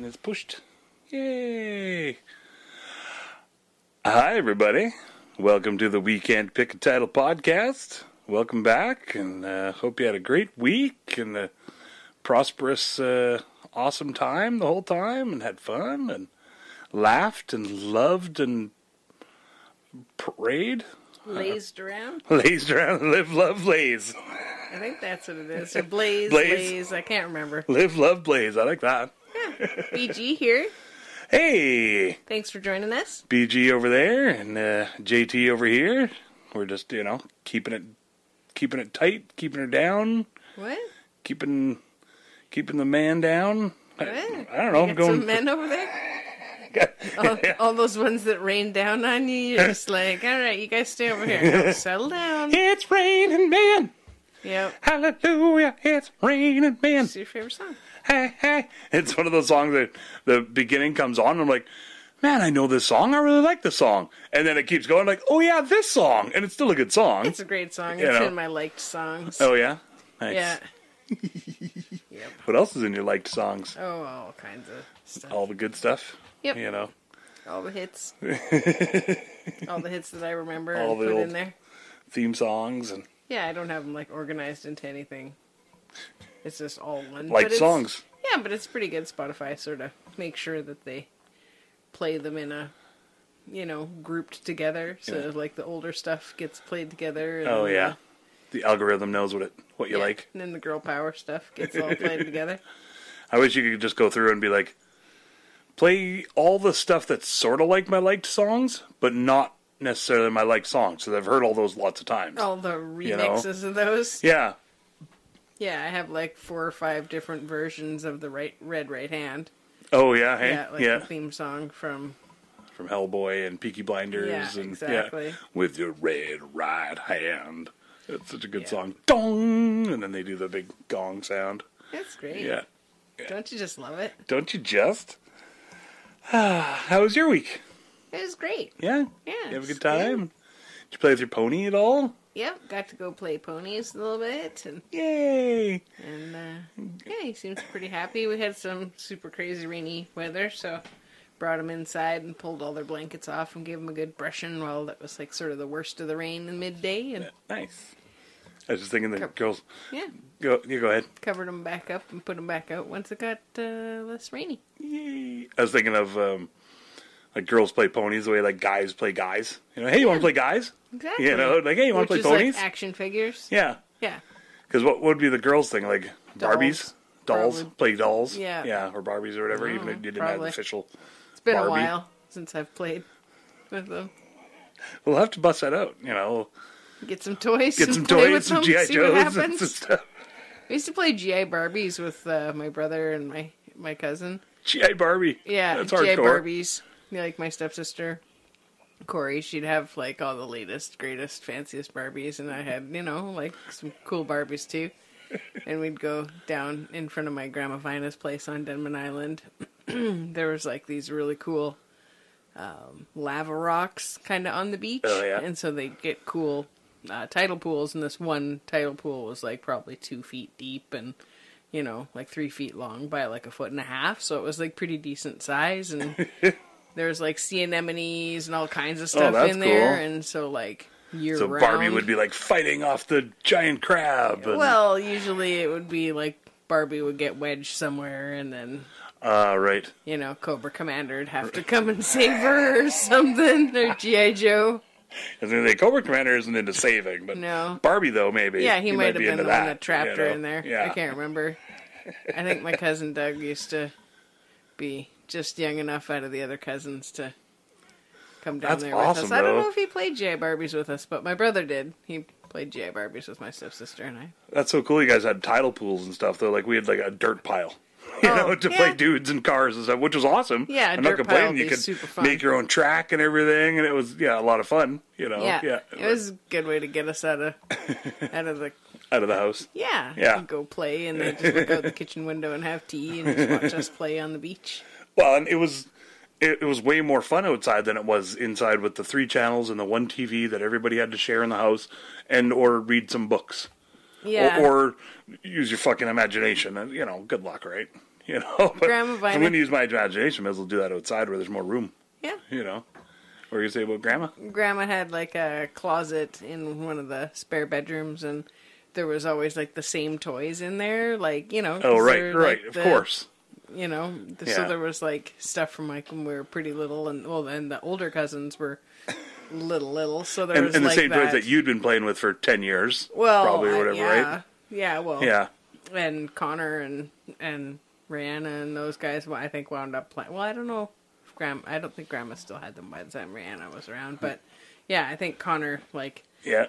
button is pushed. Yay! Hi, everybody. Welcome to the Weekend Pick a Title podcast. Welcome back, and hope you had a great week and a prosperous, awesome time the whole time, and had fun, and laughed, and loved, and prayed. Lazed around? Lazed around, live, love, laze. I think that's what it is. Or blaze. I can't remember. Live, love, blaze. I like that. Yeah. BG here. Hey! Thanks for joining us. BG over there and JT over here. We're just, keeping it tight, keeping her down. What? Keeping the man down. What? I don't know. You got some men over there? all those ones that rain down on you, you're just like, all right, you guys stay over here. Settle down. It's raining men. Yep. Hallelujah, it's raining men. What's your favorite song? Hey, hey. It's one of those songs that the beginning comes on and I'm like, man, I know this song. I really like this song. And then it keeps going like, oh yeah, this song. And it's still a good song. It's a great song. It's in my liked songs. Oh yeah? Nice. Yeah. Yep. What else is in your liked songs? Oh, all kinds of stuff. All the good stuff? Yep. All the hits. All the hits that I remember all and the put old in there. Theme songs and... Yeah, I don't have them organized into anything. It's just all one. Songs. Yeah, but it's pretty good. Spotify sort of make sure that they play them in a, grouped together. So the older stuff gets played together. And, oh yeah, the algorithm knows what you like. And then the girl power stuff gets all played together. I wish you could just go through and be like, play all the stuff that's sort of like my liked songs, but not necessarily my liked songs. So I've heard all those lots of times. All the remixes of those. Yeah. Yeah, I have 4 or 5 different versions of the Red Right Hand. Oh yeah, hey, yeah, the theme song from Hellboy and Peaky Blinders. Yeah, and, exactly. Yeah, with your red right hand. It's such a good song. Dong, and then they do the big gong sound. That's great. Yeah. Don't you just love it? Don't you just? How was your week? It was great. Yeah? Yeah. You have a good time? Did you play with your pony at all? Yep, got to go play ponies a little bit. And, yay! And, he seems pretty happy. We had some super crazy rainy weather, so brought them inside and pulled all their blankets off and gave them a good brushing while that was sort of the worst of the rain in midday. And nice. I was just thinking that girls... Yeah. Go ahead. Covered them back up and put them back out once it got less rainy. Yay! I was thinking of... girls play ponies the way guys play guys. Hey, you want to play guys? Exactly. Hey, you want to play ponies? Action figures. Yeah. Yeah. Because what would be the girls' thing? Barbies? Dolls? Probably. Play dolls? Yeah. Yeah, or Barbies or whatever, even if you didn't have official It's been Barbie. a while since I've played with them. We'll have to bust that out, Get some toys. Get some toys, some G.I. Joes and some stuff. I used to play G.I. Barbies with my brother and my cousin. G.I. Barbie? Yeah, that's G.I. hardcore. Barbies. My stepsister, Corey, she'd have all the latest, greatest, fanciest Barbies, and I had, some cool Barbies too. And we'd go down in front of my grandma Vina's place on Denman Island. There was these really cool lava rocks kind of on the beach. Oh, yeah. And so they'd get cool tidal pools, and this one tidal pool was probably 2 feet deep and 3 feet long by 1.5 feet. So it was pretty decent size, and there's sea anemones and all kinds of stuff in there. Cool. And so year so round. Barbie would be fighting off the giant crab. And... Well, usually it would be Barbie would get wedged somewhere, and then right. Cobra Commander would have to come and save her or something, or G.I. Joe. I was going to say, Cobra Commander isn't into saving, but no. Barbie, though, maybe. Yeah, he might have been the one that trapped her in there. Yeah. I can't remember. I think my cousin Doug used to be just young enough out of the other cousins to come down there with us. I don't know if he played G.I. Barbies with us, but my brother did. He played G.I. Barbies with my stepsister and I. That's so cool you guys had tidal pools and stuff, though. We had a dirt pile. To play dudes and cars and stuff, which was awesome. Yeah, I'm not complaining. You could super fun. make your own track and everything, and it was a lot of fun. Yeah. It was a good way to get us out of the house. Yeah, yeah. Go play and then just look out the kitchen window and have tea and just watch us play on the beach. Well, and it was way more fun outside than it was inside with the 3 channels and the 1 TV that everybody had to share in the house, or read some books. Yeah. Or use your fucking imagination. And, good luck, right? you know. But Grandma Vina. I'm going to use my imagination. Might as well do that outside where there's more room. Yeah. You know. What were you say about Grandma? Grandma had like a closet in one of the spare bedrooms, and there was always like the same toys in there, like, you know. Oh, right, they're, right, like, of course. You know, so there was like stuff from like when we were pretty little, and and the older cousins were little, so there was and the like same that. toys that you'd been playing with for 10 years, well, probably, or whatever, right? Yeah, well, Yeah. and Connor and Rihanna and those guys, I think, wound up playing. Well, I don't know if I don't think Grandma still had them by the time Rihanna was around, but yeah, I think Connor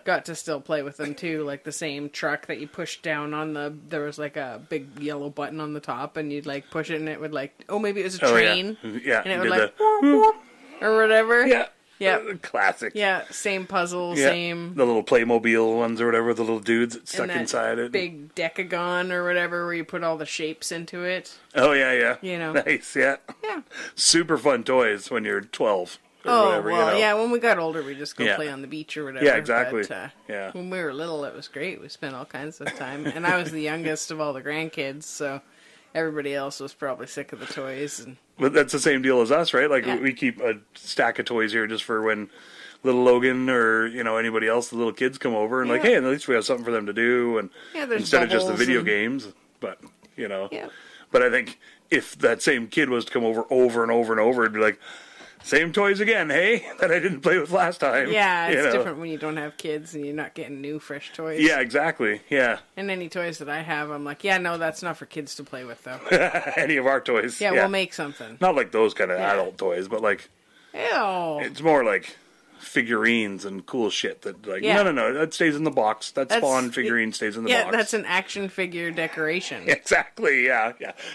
got to still play with them too, like the same truck that you pushed down there was like a big yellow button on the top, and you'd like push it, and it would like, maybe it was a train, yeah, and it would like whoop, or whatever, yeah, classic, same puzzle, yeah. same the little Playmobil ones or whatever, the little dudes that stuck and that inside it, big decagon or whatever where you put all the shapes into it. Oh yeah, you know, nice, yeah, super fun toys when you're 12. Whatever, well, you know. yeah, when we got older, we just go play on the beach or whatever. Yeah, exactly. But, when we were little, it was great. We spent all kinds of time. And I was the youngest of all the grandkids, so everybody else was probably sick of the toys. But that's the same deal as us, right? Like, we keep a stack of toys here just for when little Logan or, you know, anybody else, the little kids come over and like, hey, at least we have something for them to do. And instead of just the video games, but, you know. Yeah. But I think if that same kid was to come over and over and over, it'd be like, same toys again, hey? That I didn't play with last time. Yeah, it's different when you don't have kids and you're not getting new, fresh toys. Yeah, exactly. Yeah. And any toys that I have, I'm like, no, that's not for kids to play with, though. Any of our toys. Yeah, we'll make something. Not like those kind of adult toys, but like... Ew. It's more like figurines and cool shit that, like, no, that stays in the box. That Spawn figurine stays in the box. Yeah, that's an action figure decoration. Exactly, yeah.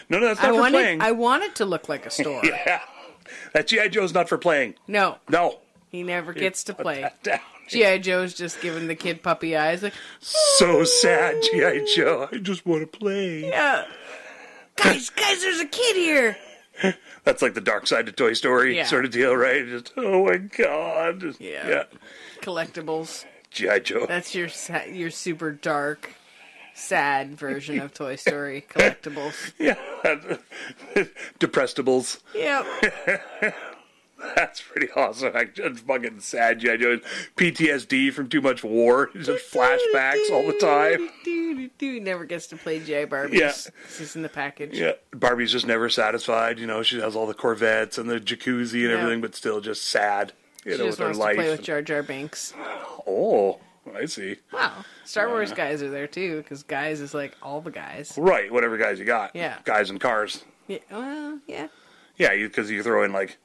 No, that's not for playing. I want it to look like a store. Yeah. That G.I. Joe's not for playing. No. He never gets to play. Put that down. G.I. Joe's just giving the kid puppy eyes. Like, so sad, G.I. Joe. I just want to play. Yeah. Guys, there's a kid here. That's like the dark side of Toy Story sort of deal, right? Just, oh my God. Yeah. Collectibles. G.I. Joe. That's your super dark, sad version of Toy Story collectibles. Yeah. Depressibles. Yep. That's pretty awesome. It's fucking sad. G.I. Joe. PTSD from too much war. Just flashbacks all the time. He never gets to play G.I. Barbie. Yeah. She's in the package. Yeah. Barbie's just never satisfied. You know, she has all the Corvettes and the jacuzzi and everything, but still just sad. You know, just with her wants life. to play with Jar Jar Binks. Oh, I see. Wow. Star Wars guys are there too, because guys is like all the guys. Right, whatever guys you got. Yeah. Guys and cars. Yeah. Well, yeah. Yeah, because you throw in like,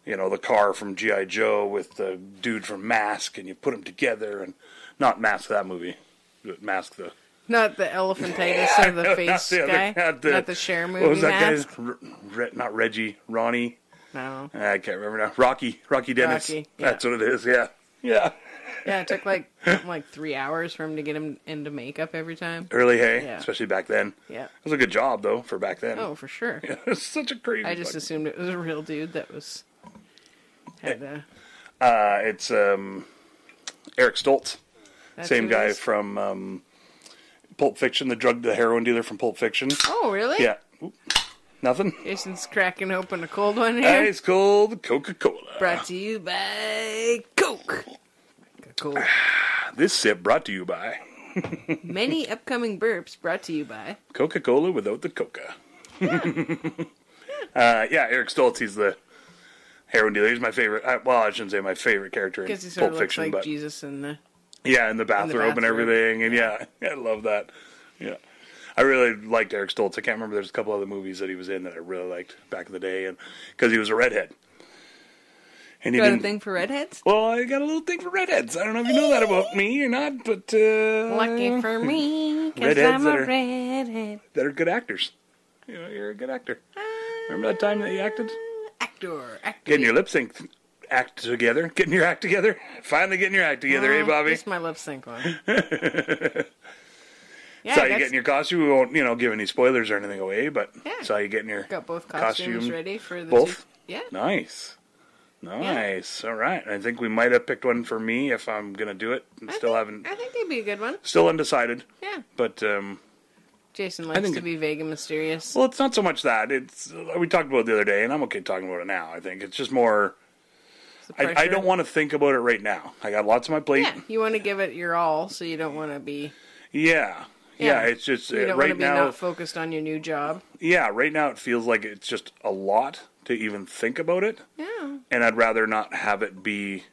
you know, the car from G.I. Joe with the dude from Mask, and you put them together, and not Mask that movie, but Mask the... Not the elephantitis or the face guy? Not the Cher movie. What was that Mask? guy's? Not Reggie, Ronnie. No. I can't remember now. Rocky Dennis. Rocky, That's what it is, yeah. Yeah, it took like 3 hours for him to get him into makeup every time. Early, hey? Yeah. Especially back then. Yeah. It was a good job, though, for back then. Oh, for sure. Yeah, it was such a crazy... I just assumed it was a real dude that was... It's Eric Stoltz. Same guy is? from Pulp Fiction, the heroin dealer from Pulp Fiction. Oh, really? Yeah. Oop. Nothing? Jason's cracking open a cold one here. Ice cold Coca-Cola. Brought to you by Coke. Cool. This sip brought to you by... Many upcoming burps brought to you by... Coca-Cola without the Coca. Eric Stoltz, he's the heroin dealer. He's my favorite. I shouldn't say my favorite character in Because he sort Pulp of looks Fiction, like but Jesus in the... Yeah, in the bathrobe and everything, and I love that. Yeah, I really liked Eric Stoltz. I can't remember. There's a couple other movies that he was in that I really liked back in the day, and because he was a redhead. And he got a thing for redheads? Well, I got a little thing for redheads. I don't know if you know that about me or not, but lucky for me, because I'm a redhead. That are good actors. You know, you're a good actor. Remember that time that you acted? Actor. Getting your lip sync act together. Getting your act together. Finally getting your act together, eh, Bobbie? Just my lip sync one. Saw you getting your costume. We won't, give any spoilers or anything away, but saw you getting your got both costumes ready for the both. Yeah. Nice. All right. I think we might have picked one for me if I'm gonna do it. I think they'd be a good one. Still undecided. Yeah. But Jason likes to be vague and mysterious. Well, it's not so much that. It's we talked about it the other day, and I'm okay talking about it now. I think it's just more. I don't want to think about it right now. I got lots on my plate. Yeah, you want to give it your all, so you don't want to be. Yeah. It's just you don't right want to be now. Not focused on your new job. Yeah, right now it feels like it's just a lot to even think about it. Yeah. And I'd rather not have it be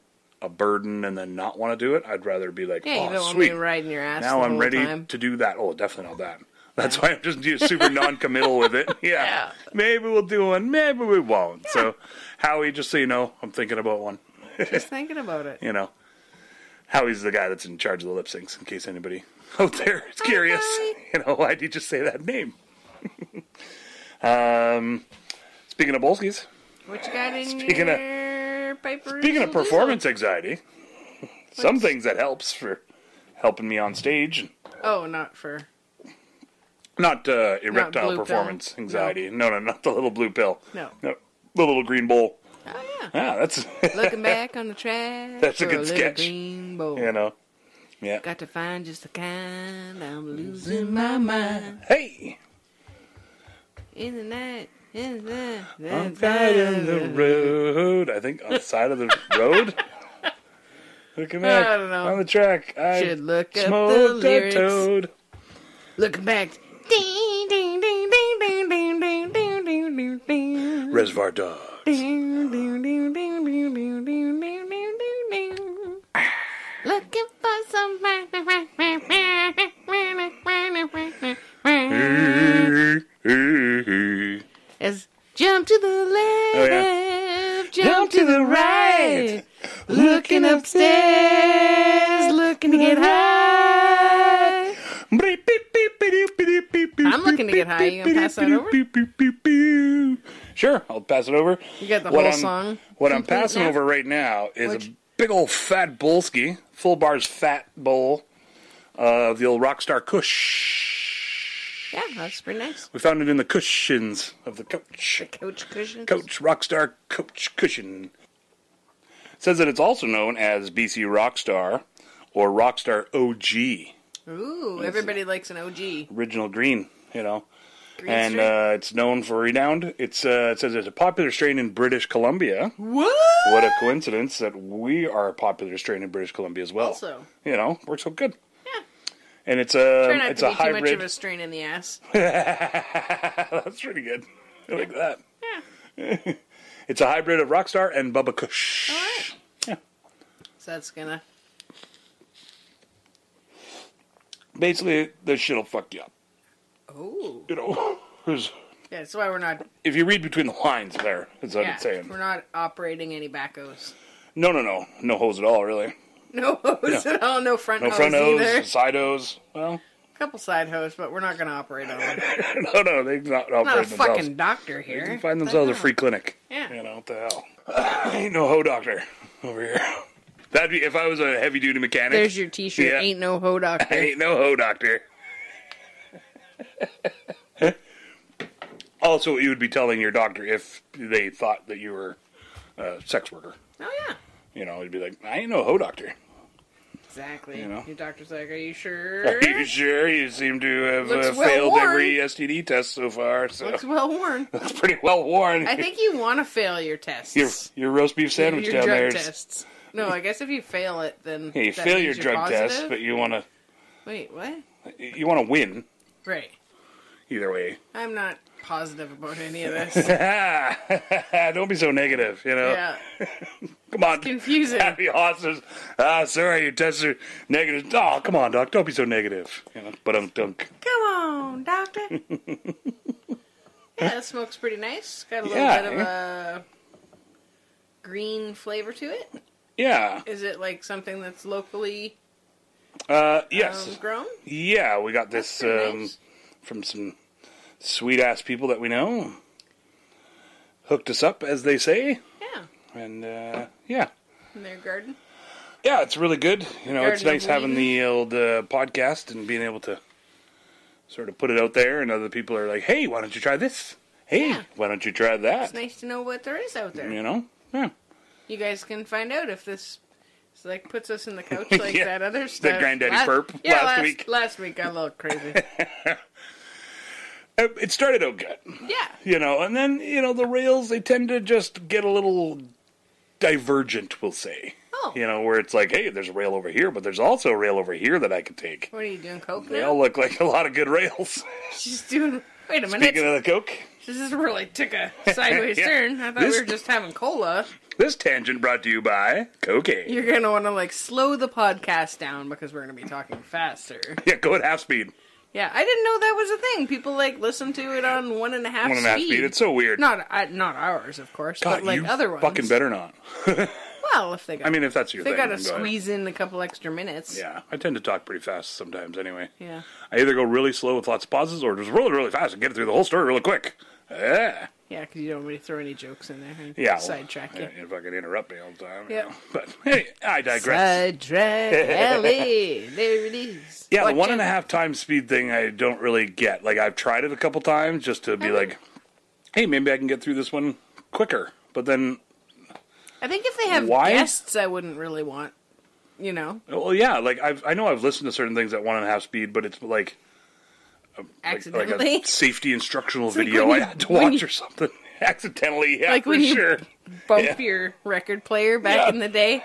a burden and then not want to do it. I'd rather be like, you don't want sweet. me riding your ass. Now the I'm whole ready time. to do that. Oh, definitely not that. That's why I'm just super non-committal with it. Yeah. Maybe we'll do one. Maybe we won't. Yeah. So, Howie, just so you know, I'm thinking about one. Just thinking about it. You know, Howie's the guy that's in charge of the lip syncs, in case anybody out there is curious. You know, why did you just say that name? Speaking of Bolskies. What you got in your papers? Speaking of performance anxiety, some things that helps for helping me on stage. Oh, not for... Not erectile performance anxiety. No, not the little blue pill. No. The little green bowl. Oh, yeah. Yeah, that's... Looking back on the track. That's a good sketch. Green bowl. You know. Yeah. Got to find just the kind. I'm losing my mind. Hey! In the night. In the on side of the road. I think on the side of the road. Looking back I don't know. on the track. I should look up smoked the a lyrics. toad. Looking back. Ding, ding, ding, ding, ding, ding, ding, ding, ding, ding, ding. Reservoir Dogs. Ding, ding, ding, ding, ding, ding, ding, ding, ding, ding, ding. Looking for some. As jump to the left, jump to the right. Looking upstairs, looking to get high. I'm looking to get high. You gonna pass that over? Sure, I'll pass it over. You got the whole song. What I'm passing over right now is a big old fat Bolski, full bars fat bowl of the old Rockstar Kush. Yeah, that's pretty nice. We found it in the cushions of the coach. The coach cushions? Coach, Rockstar Coach Cushion. It says that it's also known as BC Rockstar or Rockstar OG. Ooh, everybody likes an OG. Original green, you know. Green and it's known for renowned. It says it's a popular strain in British Columbia. What? What a coincidence that we are a popular strain in British Columbia as well. Also. You know, works so good. Yeah. And it's Try not it's to a be hybrid. too much of a strain in the ass. That's pretty good. I like that. Yeah. It's a hybrid of Rockstar and Bubba Kush. All right. Yeah. So that's gonna... Basically, this shit'll fuck you up. Oh. You know, yeah, that's why we're not... if you read between the lines there, is what it's saying. We're not operating any backos. No. No hose at all, really. No hose at all, no front hose No front hose, either. side hose. Well... a couple side hose, but we're not going to operate on them. no, they're not operating Not a themselves. fucking doctor here. They can find themselves a free clinic. Yeah. You know, what the hell. Ain't no hoe doctor over here. That'd be if I was a heavy duty mechanic. There's your t-shirt. Yeah. Ain't no hoe doctor. Ain't no hoe doctor. Also, you would be telling your doctor if they thought that you were a sex worker. Oh, yeah. You know, you'd be like, I ain't no hoe doctor. Exactly. You know? Your doctor's like, are you sure? Are you sure? You seem to have Looks well failed worn. every STD test so far. So. Looks well worn. Looks pretty well worn. I think you want to fail your tests. Your roast beef sandwich your down drug there. tests. No, I guess if you fail it, then Yeah, you that fail means your you're drug positive? test, but you want to. Wait, what? You want to win. Right. Either way. I'm not positive about any of this. Don't be so negative, you know. Yeah. Come on. It's confusing. Happy horses. Sorry, your tests are negative. Oh, come on, Doc. Don't be so negative. You know, but dunk. Come on, doctor. Yeah, that smoke's pretty nice. Got a little bit of a green flavor to it. Yeah. Is it like something that's locally yes. grown? Yeah, we got this nice. from some sweet-ass people that we know. Hooked us up, as they say. Yeah. And, yeah. In their garden? Yeah, it's really good. You know, it's Garden nice of having Eden. the old podcast and being able to sort of put it out there, and other people are like, hey, why don't you try this? Hey, Yeah. why don't you try that? It's nice to know what there is out there. You know? Yeah. You guys can find out if this like puts us in the couch like Yeah. that other stuff. Granddaddy Perp last week. Last week got a little crazy. It started out good. Yeah. And then, the rails, they tend to just get a little divergent, we'll say. Oh. Where it's like, hey, there's a rail over here, but there's also a rail over here that I could take. What are you doing, Coke They now? all look like a lot of good rails. She's doing... Wait a minute. Speaking of the Coke. This just really took a sideways Yeah. turn. I thought we were just having cola. This tangent brought to you by cocaine. You're going to want to, slow the podcast down because we're going to be talking faster. Yeah, go at half speed. Yeah, I didn't know that was a thing. People, listen to it on 1.5 speed. 1.5 speed. It's so weird. Not ours, of course, God, but, you other ones. fucking better not. Well, if they got... if that's your they thing. got to then go ahead. squeeze in a couple extra minutes. Yeah, I tend to talk pretty fast sometimes anyway. Yeah. I either go really slow with lots of pauses or just really, really fast and get it through the whole story really quick. Yeah. Yeah, because you don't want me to throw any jokes in there and Yeah. sidetrack you. You fucking interrupt me all the time. Yep. But hey, I digress. Sidetrack alley. There it is. Yeah, the Watch 1.5 times speed thing I don't really get. I've tried it a couple times just to be like, hey, maybe I can get through this one quicker. But then... I think if they have guests, I wouldn't really want, Well, yeah, I know I've listened to certain things at 1.5 speed, but it's like accidentally. a safety instructional like video when I had to watch or something. Accidentally, yeah, like for when you sure. bump your record player back in the day.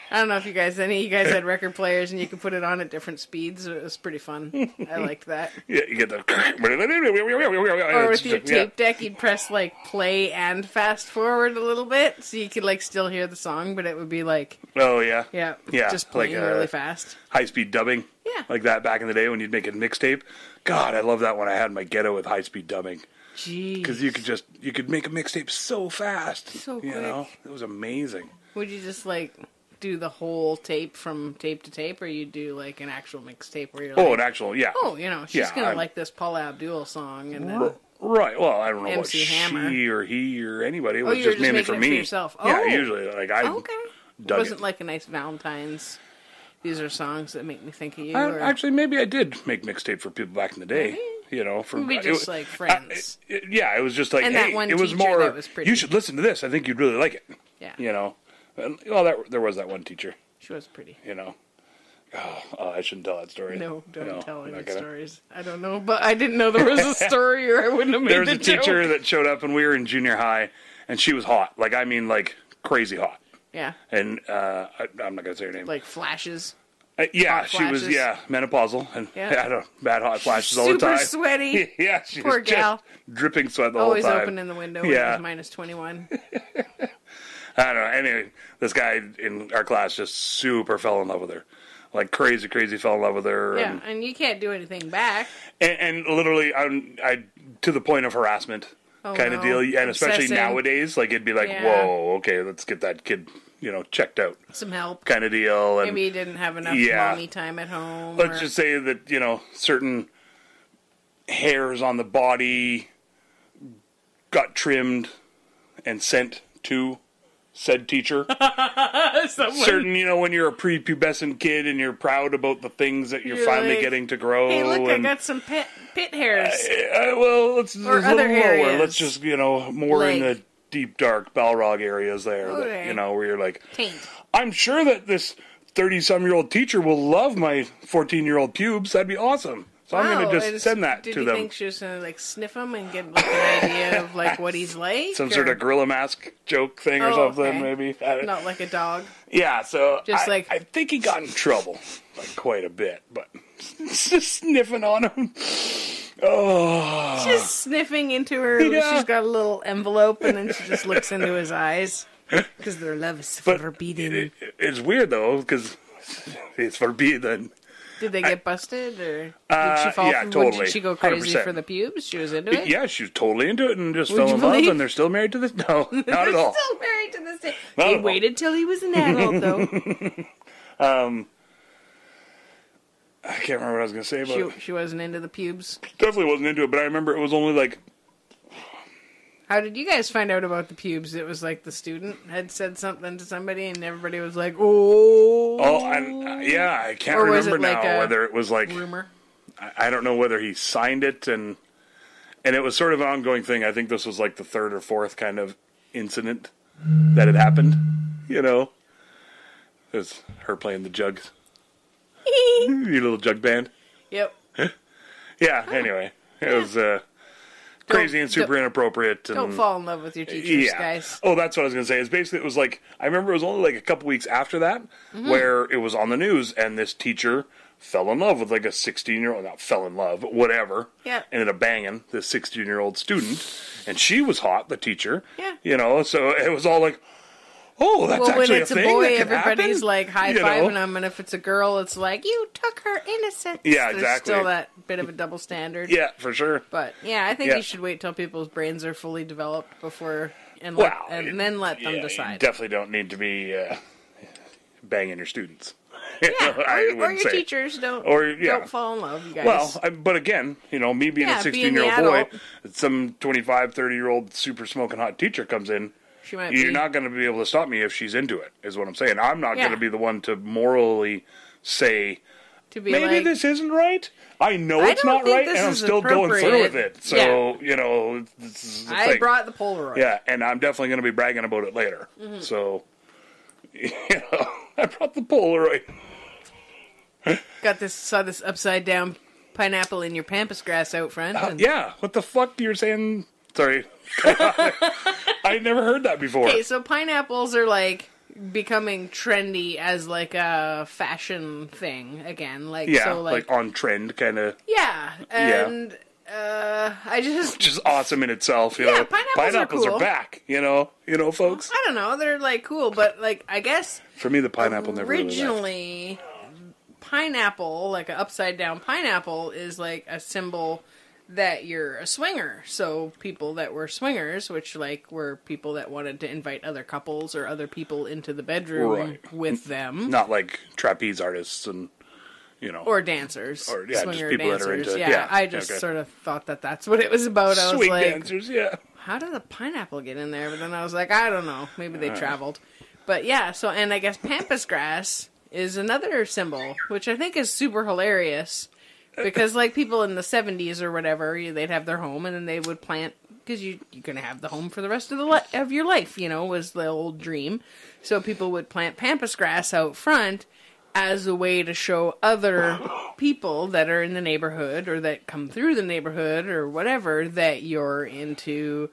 I don't know if any of you guys had record players and you could put it on at different speeds. It was pretty fun. I liked that. Yeah, you get the... Or with your tape deck, you'd press play and fast forward a little bit, so you could still hear the song, but it would be Oh, yeah. yeah, Yeah, just playing really fast. High-speed dubbing. Yeah. Like that back in the day when you'd make a mixtape. God, I love that when I had my ghetto with high-speed dubbing. Jeez. Because you could make a mixtape so fast. So quick. It was amazing. Would you just do the whole tape from tape to tape, or you do an actual mixtape where you're an actual, yeah. oh, she's gonna like this Paula Abdul song, and then right. Well, I don't know MC what Hammer. she or he or anybody. It oh, was you're just mainly making for it me. for yourself. Oh. Yeah, usually okay. dug Wasn't it. a nice Valentine's. These are songs that make me think of you. Actually, maybe I did make mixtape for people back in the day. Maybe just friends. It was just and hey, that one it was teacher more. that was pretty. You should listen to this. I think you'd really like it. Yeah. And, there was that one teacher. She was pretty. Oh, I shouldn't tell that story. No, don't tell any gonna. stories. I don't know, but I didn't know there was a story, or I wouldn't have made There was a joke. teacher that showed up, and we were in junior high, and she was hot. Crazy hot. Yeah. And I'm not gonna say her name. Flashes. Yeah, hot she was flashes. menopausal and had a bad hot flashes all the Super time. sweaty. Yeah, she Poor was gal. just dripping sweat the Always whole time. opening the window when it was minus 21. I don't know. Anyway, this guy in our class just super fell in love with her. Crazy fell in love with her. Yeah, and you can't do anything back. And literally, I to the point of harassment kind of deal. And especially Obsessing. nowadays, it'd be whoa, okay, let's get that kid, checked out. Some help. Kind of deal. And Maybe he didn't have enough mommy time at home. Let's just say that, certain hairs on the body got trimmed and sent to said teacher. Certain, when you're a prepubescent kid and you're proud about the things that you're finally getting to grow. Hey, look, I got some pit hairs. Well, let's just a little other lower. areas. Let's just, more in the deep, dark Balrog areas there. Okay. That, where you're Taint. I'm sure that this 30-some-year-old teacher will love my 14-year-old pubes. That'd be awesome. So I'm going to just send that to them. Did you think she was going to sniff him and get an idea of what he's like? Some sort of gorilla mask joke thing or something, okay. maybe. Not like a dog. Yeah, so Just I think he got in trouble quite a bit, but just sniffing on him. Oh, just sniffing into her. Yeah. She's got a little envelope, and then she just looks into his eyes because their love is forbidden. It's weird though because it's forbidden. Did they get busted, or did she fall? Totally. Did she go crazy 100%. for the pubes? She was into it. Yeah, she was totally into it and just Would fell you in love, believe? and they're still married to this. No, not They're at all. still married to this day. Not They at all. waited till he was an adult, though. I can't remember what I was going to say about it. She wasn't into the pubes. Definitely wasn't into it, but I remember it was only How did you guys find out about the pubes? It was the student had said something to somebody, and everybody was like, "Oh." I can't Or was remember it now whether it was rumor. I don't know whether he signed it and it was sort of an ongoing thing. I think this was the third or fourth kind of incident that had happened. It was her playing the jugs. Your little jug band. Yep. Yeah. Anyway, It was crazy and super inappropriate. And, Don't fall in love with your teachers, guys. Oh, that's what I was going to say. It's basically, it was like, I remember it was only like a couple weeks after that where it was on the news and this teacher fell in love with like a 16-year-old, not fell in love, but whatever. Yeah. Ended up banging this 16-year-old student. And she was hot, the teacher. Yeah. You know, so it was all like, oh, that's actually a thing. Well, when it's a boy, that can everybody's happen? like high-fiving them, and if it's a girl, it's like, you took her innocence. Yeah, There's exactly. still that bit of a double standard. Yeah, for sure. But, yeah, I think you should wait till people's brains are fully developed before, and then let them decide. You definitely don't need to be banging your students. Yeah, or your teachers don't fall in love, you guys. Well, but again, you know, me being a 16-year-old boy, some 25, 30-year-old super smoking hot teacher comes in, you're not going to be able to stop me if she's into it, is what I'm saying. I'm not going to be the one to morally say, maybe this isn't right. I know it's not right, and I'm still going through with it. So, you know, this is the thing. Brought the Polaroid. Yeah, and I'm definitely going to be bragging about it later. So, you know, I brought the Polaroid. Saw this upside down pineapple in your pampas grass out front. Yeah, what the fuck you're saying? Sorry. I never heard that before. Okay, so pineapples are like becoming trendy as like a fashion thing again. Like, yeah, so like on trend kind of. Yeah, and I just awesome in itself. You know, pineapples are back. You know, folks. I don't know, they're like cool, but like I guess for me the pineapple never originally. Really pineapple, like an upside down pineapple, is like a symbol that you're a swinger. So people that were swingers, which like were people that wanted to invite other couples or other people into the bedroom with them. Not like trapeze artists and, you know. Or dancers. Or, swinger just people dancers. that are into Yeah, I just sort of thought that that's what it was about. I was Swing like, dancers, yeah. How did the pineapple get in there? But then I was like, I don't know. Maybe they traveled. But yeah, so, and I guess pampas grass is another symbol, which I think is super hilarious, because like people in the 70s or whatever, they'd have their home and then they would plant, because you're going to have the home for the rest of of your life, you know, was the old dream. So people would plant pampas grass out front as a way to show other people that are in the neighborhood or that come through the neighborhood or whatever that you're into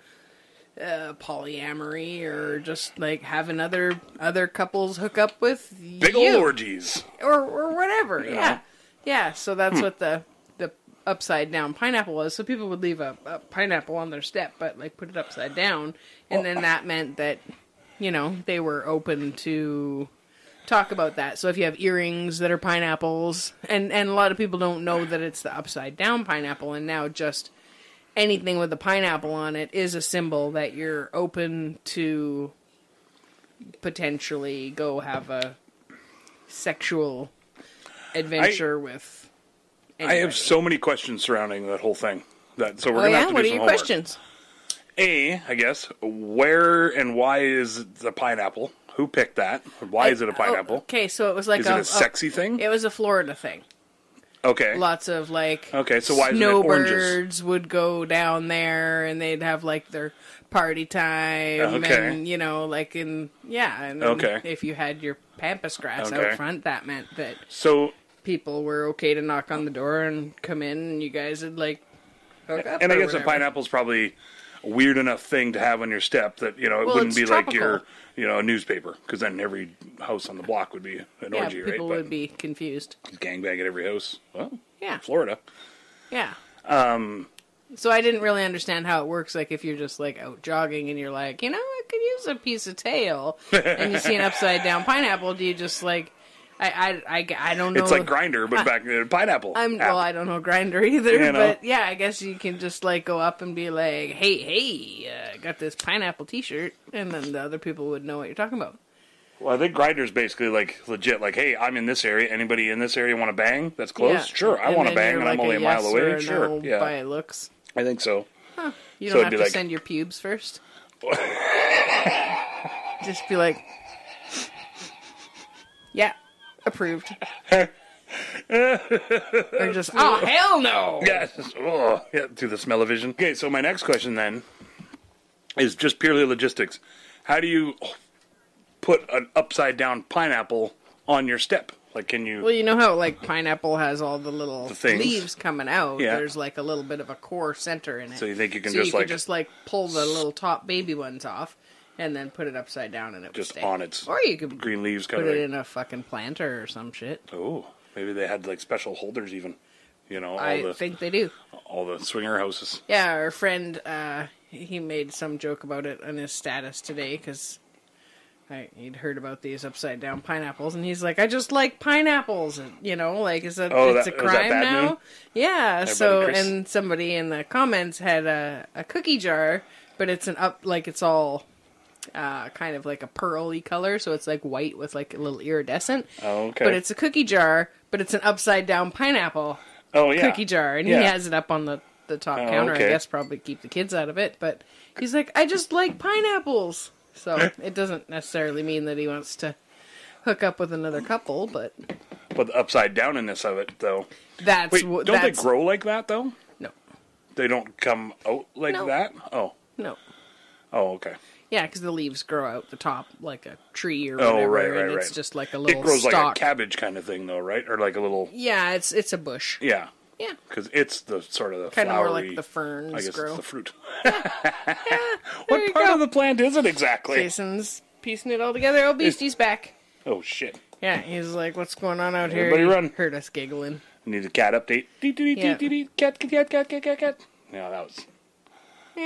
polyamory or just like having other couples hook up with big old orgies or whatever. Yeah. So that's what the upside down pineapple was. So people would leave a pineapple on their step, but like put it upside down, and then that meant that, you know, they were open to talk about that. So if you have earrings that are pineapples, and a lot of people don't know that it's the upside down pineapple, and now just anything with a pineapple on it is a symbol that you're open to potentially go have a sexual adventure with anybody. I have so many questions surrounding that whole thing. So we're gonna have to do some homework. What are your questions? I guess, where and why is it the pineapple? Who picked that? Why is it a pineapple? Okay, so it was like is it a sexy thing? It was a Florida thing. Okay. Lots of like so why isn't it oranges? Snowbirds would go down there and they'd have like their party time and you know like and then if you had your pampas grass out front, that meant that people were okay to knock on the door and come in and you guys would like hook up. And I guess a pineapple's probably a weird enough thing to have on your step that, you know, it wouldn't be tropical. Like your, you know, a newspaper, because then every house on the block would be an orgy, right? People would be confused. Gangbang at every house. Well, yeah. Florida. Yeah. So I didn't really understand how it works. Like if you're just like out jogging and you're like, you know, I could use a piece of tail, and you see an upside down pineapple, do you just like, I don't know. It's like Grindr, but back in pineapple. Well, I don't know Grindr either, you know? But yeah, I guess you can just like go up and be like, hey, I got this pineapple T-shirt, and then the other people would know what you're talking about. Well, I think Grindr's basically like legit. Like, hey, I'm in this area. Anybody in this area want to bang? That's close. Yeah. Sure, I want to bang, and I'm only a mile away. Sure, no by looks. I think so. Huh. You don't have to send your pubes first. Just be like, yeah. Approved. Or just, oh, hell no! Yeah, through the smell-o-vision. Okay, so my next question then is just purely logistics. How do you put an upside-down pineapple on your step? Like, can you... Well, you know how, like, pineapple has all the little things. leaves coming out? Yeah. There's, like, a little bit of a core center in it. So you think you can so just, you like... could just, like, pull the little top baby ones off and then put it upside down and it would just stay. on its Or you could green leaves kind put of it like... in a fucking planter or some shit. Oh, maybe they had, like, special holders even. You know, I think they do. All the swinger houses. Yeah, our friend, he made some joke about it on his status today because he'd heard about these upside down pineapples, and he's like, "I just like pineapples," and, you know, like it's a crime now. Moon? Yeah. Everybody, so, Chris. and somebody in the comments had a cookie jar, but it's it's all kind of like a pearly color, so it's like white with like a little iridescent. Oh, okay. But it's a cookie jar, but it's an upside down pineapple. Oh, yeah. Cookie jar, and he has it up on the top counter. Okay. I guess probably keep the kids out of it, but he's like, I just like pineapples. So it doesn't necessarily mean that he wants to hook up with another couple, but the upside downness of it, though. That's Wait, don't they grow like that, though? No. They don't come out like that? Oh. No. Oh, okay. Yeah, because the leaves grow out the top like a tree or whatever, right. it's just like a little It grows stalk. like a cabbage kind of thing, though, right? Or like a little... Yeah, it's a bush. Yeah. Yeah. Because it's the sort of the kind of flowery... more like the ferns I guess grow. it's the fruit. What part of the plant is it exactly? Jason's piecing it all together. Oh, Beastie's back. Oh, shit. Yeah, he's like, what's going on out here? Everybody run. Heard us giggling. Need a cat update. Yeah. Cat. Yeah, that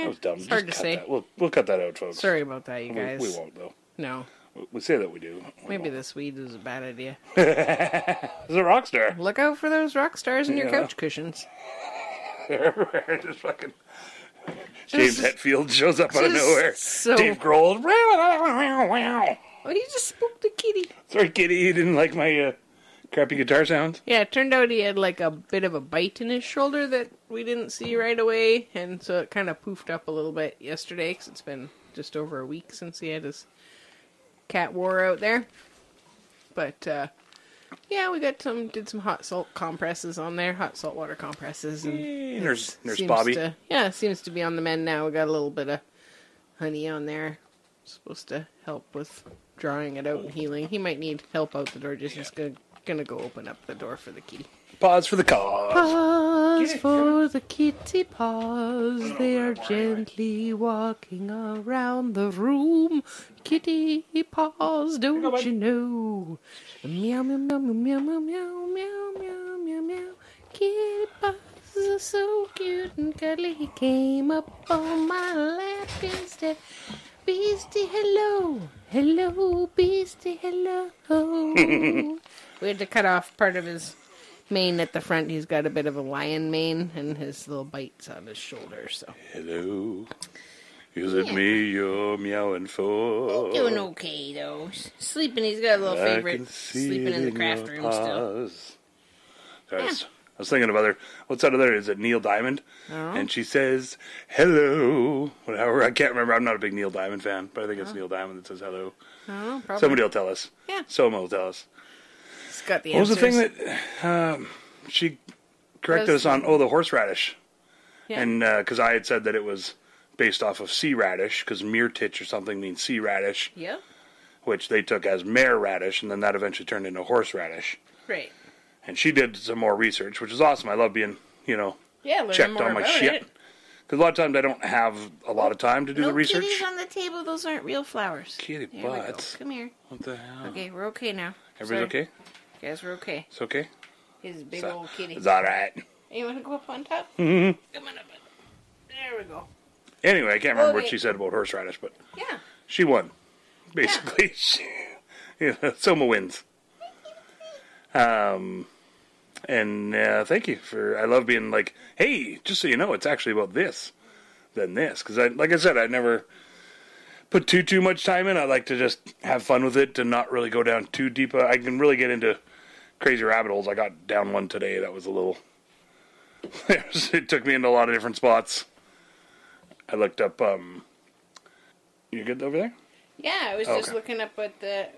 was dumb. It's hard Just to cut say. that. We'll cut that out, folks. Sorry about that, you guys. We won't, though. No. We say that we do. Maybe this weed is a bad idea. It's a rock star. Look out for those rock stars in your couch cushions. Just fucking... James Hetfield shows up out of nowhere. So... Dave Grohl. Oh, he just spooked the kitty. Sorry, kitty. You didn't like my crappy guitar sounds? Yeah, it turned out he had like a bit of a bite in his shoulder that we didn't see right away. And so it kind of poofed up a little bit yesterday because it's been just over a week since he had his cat war out there. But, yeah, we got did some hot salt compresses on there, hot salt water compresses. And Nurse Bobbie. Seems to be on the mend now. We got a little bit of honey on there. Supposed to help with drawing it out and healing. He might need help out the door. Just gonna go open up the door for the kitty. Pause for the cause. Pause for the kitty paws. They are gently walking around the room. Kitty paws, don't you know? Meow, meow, meow, meow, meow, meow, meow, meow, meow, meow. Kitty paws are so cute and cuddly. He came up on my lap instead. Beastie, hello. Hello, Beastie, hello. We had to cut off part of his mane at the front. He's got a bit of a lion mane, and his little bites on his shoulder. So hello, is it me you're meowing for? Doing okay though. Sleeping. He's got a little favorite. Sleeping in the craft room still. Yeah. I was thinking of what's that other? Is it Neil Diamond? Oh. And she says hello. Whatever. I can't remember. I'm not a big Neil Diamond fan, but I think it's Neil Diamond that says hello. Oh, probably. Somebody will tell us. Yeah. Soma will tell us. Got the what was the thing that she corrected us on? Oh, the horseradish. Yeah. And because I had said that it was based off of sea radish, because meertitch or something means sea radish. Yeah. Which they took as mare radish, and then that eventually turned into horseradish. Right. And she did some more research, which is awesome. I love being, checked on my shit. Because a lot of times I don't have a lot of time to do the research. No kitties on the table. Those aren't real flowers. Kitty butts. Come here. What the hell? Okay, we're okay now. Everybody's okay? Guys, we're okay. It's okay? He's a big old kitty. It's all right. You want to go up on top? Mm-hmm. Come on up. There we go. Anyway, I can't remember what she said about horseradish, but yeah, she won. Basically, Soma wins. And thank you for. I love being like, hey, just so you know, it's actually about this than this, because like I said, I never put too much time in. I like to just have fun with it and not really go down too deep. I can really get into crazy rabbit holes. I got down one today that was a little. It took me into a lot of different spots. I looked up. You good over there? Yeah, I was just looking up what the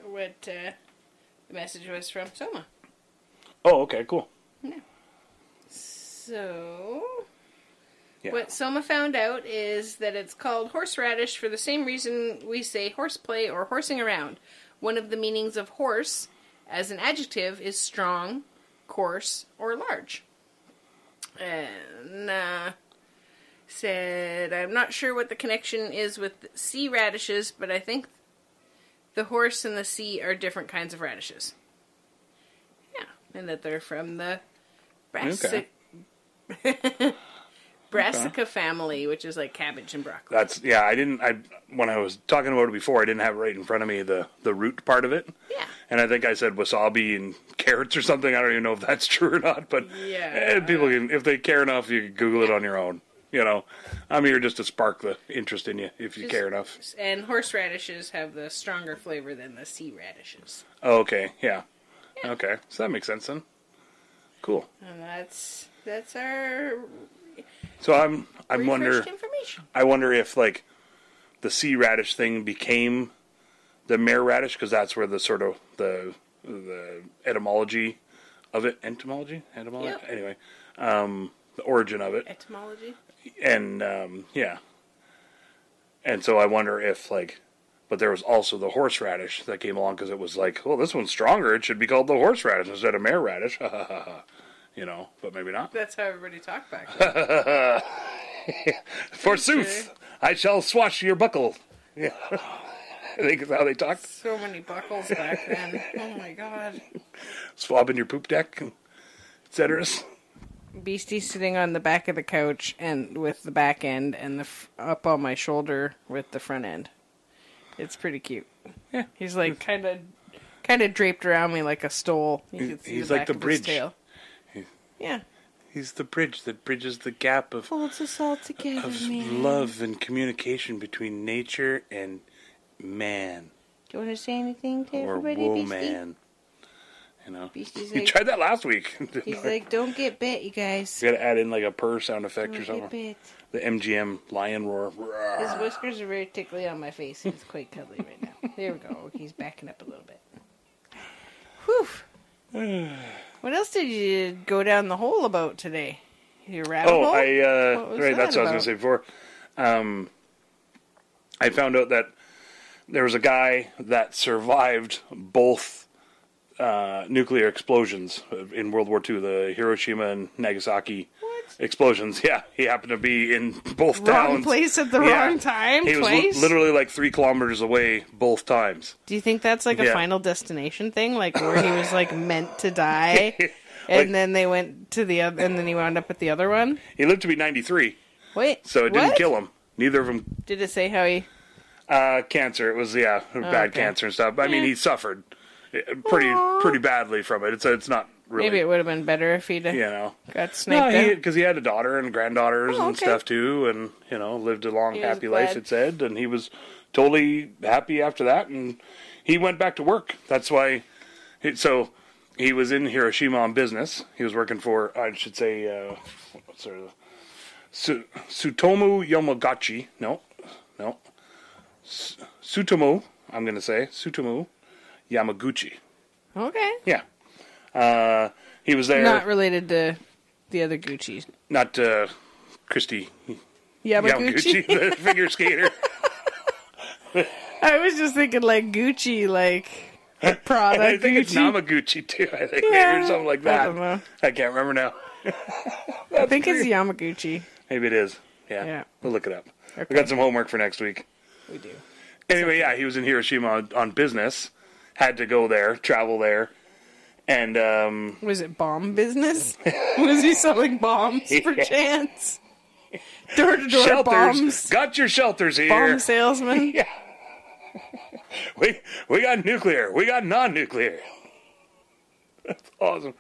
message was from Soma. Oh, okay, cool. Yeah. So, what Soma found out is that it's called horseradish for the same reason we say horseplay or horsing around. One of the meanings of horse, as an adjective is strong, coarse, or large. And said, I'm not sure what the connection is with sea radishes, but I think the horse and the sea are different kinds of radishes. Yeah, and that they're from the Brassica family, which is like cabbage and broccoli. When I was talking about it before, I didn't have it right in front of me, the root part of it. Yeah. And I think I said wasabi and carrots or something. I don't even know if that's true or not, but people can, if they care enough, you can Google it on your own. You know, I'm here just to spark the interest in you if you care enough. And horseradishes have the stronger flavor than the sea radishes. Oh, okay, yeah. Okay, so that makes sense then. Cool. And that's our. So I wonder if like the sea radish thing became the mare radish because that's where the sort of the etymology of it entomology Yep. Anyway, the origin of it. Etymology. And, and so I wonder if, like, but there was also the horseradish that came along because it was like, well, this one's stronger. It should be called the horseradish instead of mare radish. You know, but maybe not. That's how everybody talked back then. Forsooth, I shall swash your buckle. Yeah. I think that's how they talked. So many buckles back then. Oh, my God. Swabbing your poop deck, et cetera. Beastie's sitting on the back of the couch and with the back end and up on my shoulder with the front end. It's pretty cute. Yeah, he's like kind of draped around me like a stole. He's like the bridge. Yeah, he's the bridge that bridges the gap of holds us all together, man. Love and communication between nature and man. Do you want to say anything to everybody, or Beastie? man. You know, Beastie's you tried that last week. He's like, don't get bit, you guys. You got to add in like a purr sound effect or something. Get bit. The MGM lion roar. His whiskers are very tickly on my face. He's quite cuddly right now. There we go. He's backing up a little bit. Whew. What else did you go down the hole about today? Your rabbit hole? Right, that's what I was going to say before. I found out that there was a guy that survived both nuclear explosions in World War II, the Hiroshima and Nagasaki explosions. Yeah, he happened to be in both towns. Wrong place at the wrong time he twice? was literally like 3 kilometers away both times. Do you think that's like a Final Destination thing? Like where he was like meant to die and then they went to the other, and then he wound up at the other one? He lived to be 93. Wait, so it didn't kill him. Neither of them. Did it say how he... cancer. It was, bad cancer and stuff. I mean, he suffered pretty badly from it. It's not really... Maybe it would have been better if he'd got sniped out. Because he had a daughter and granddaughters and stuff too, and, lived a long, happy life, it said, and he was totally happy after that, and he went back to work. That's why... So, he was in Hiroshima on business. He was working for, I should say, Tsutomu Yamagachi. No. Tsutomu, I'm going to say. Tsutomu Yamaguchi. Okay. Yeah. He was there. Not related to the other Gucci. Not Christy Yamaguchi, the figure skater. I was just thinking like Gucci, like Prada. I think Gucci. it's Namaguchi too. I think maybe or something like that. I don't know. I can't remember now. I think it's Yamaguchi. Maybe it is. Yeah. We'll look it up. Okay. We got some homework for next week. We do. Anyway, he was in Hiroshima on business. Had to go there, travel there. And, was it bomb business? Was he selling bombs for chance? Door-to-door bombs? Got your shelters here. Bomb salesman? Yeah. We got nuclear. We got non-nuclear. That's awesome.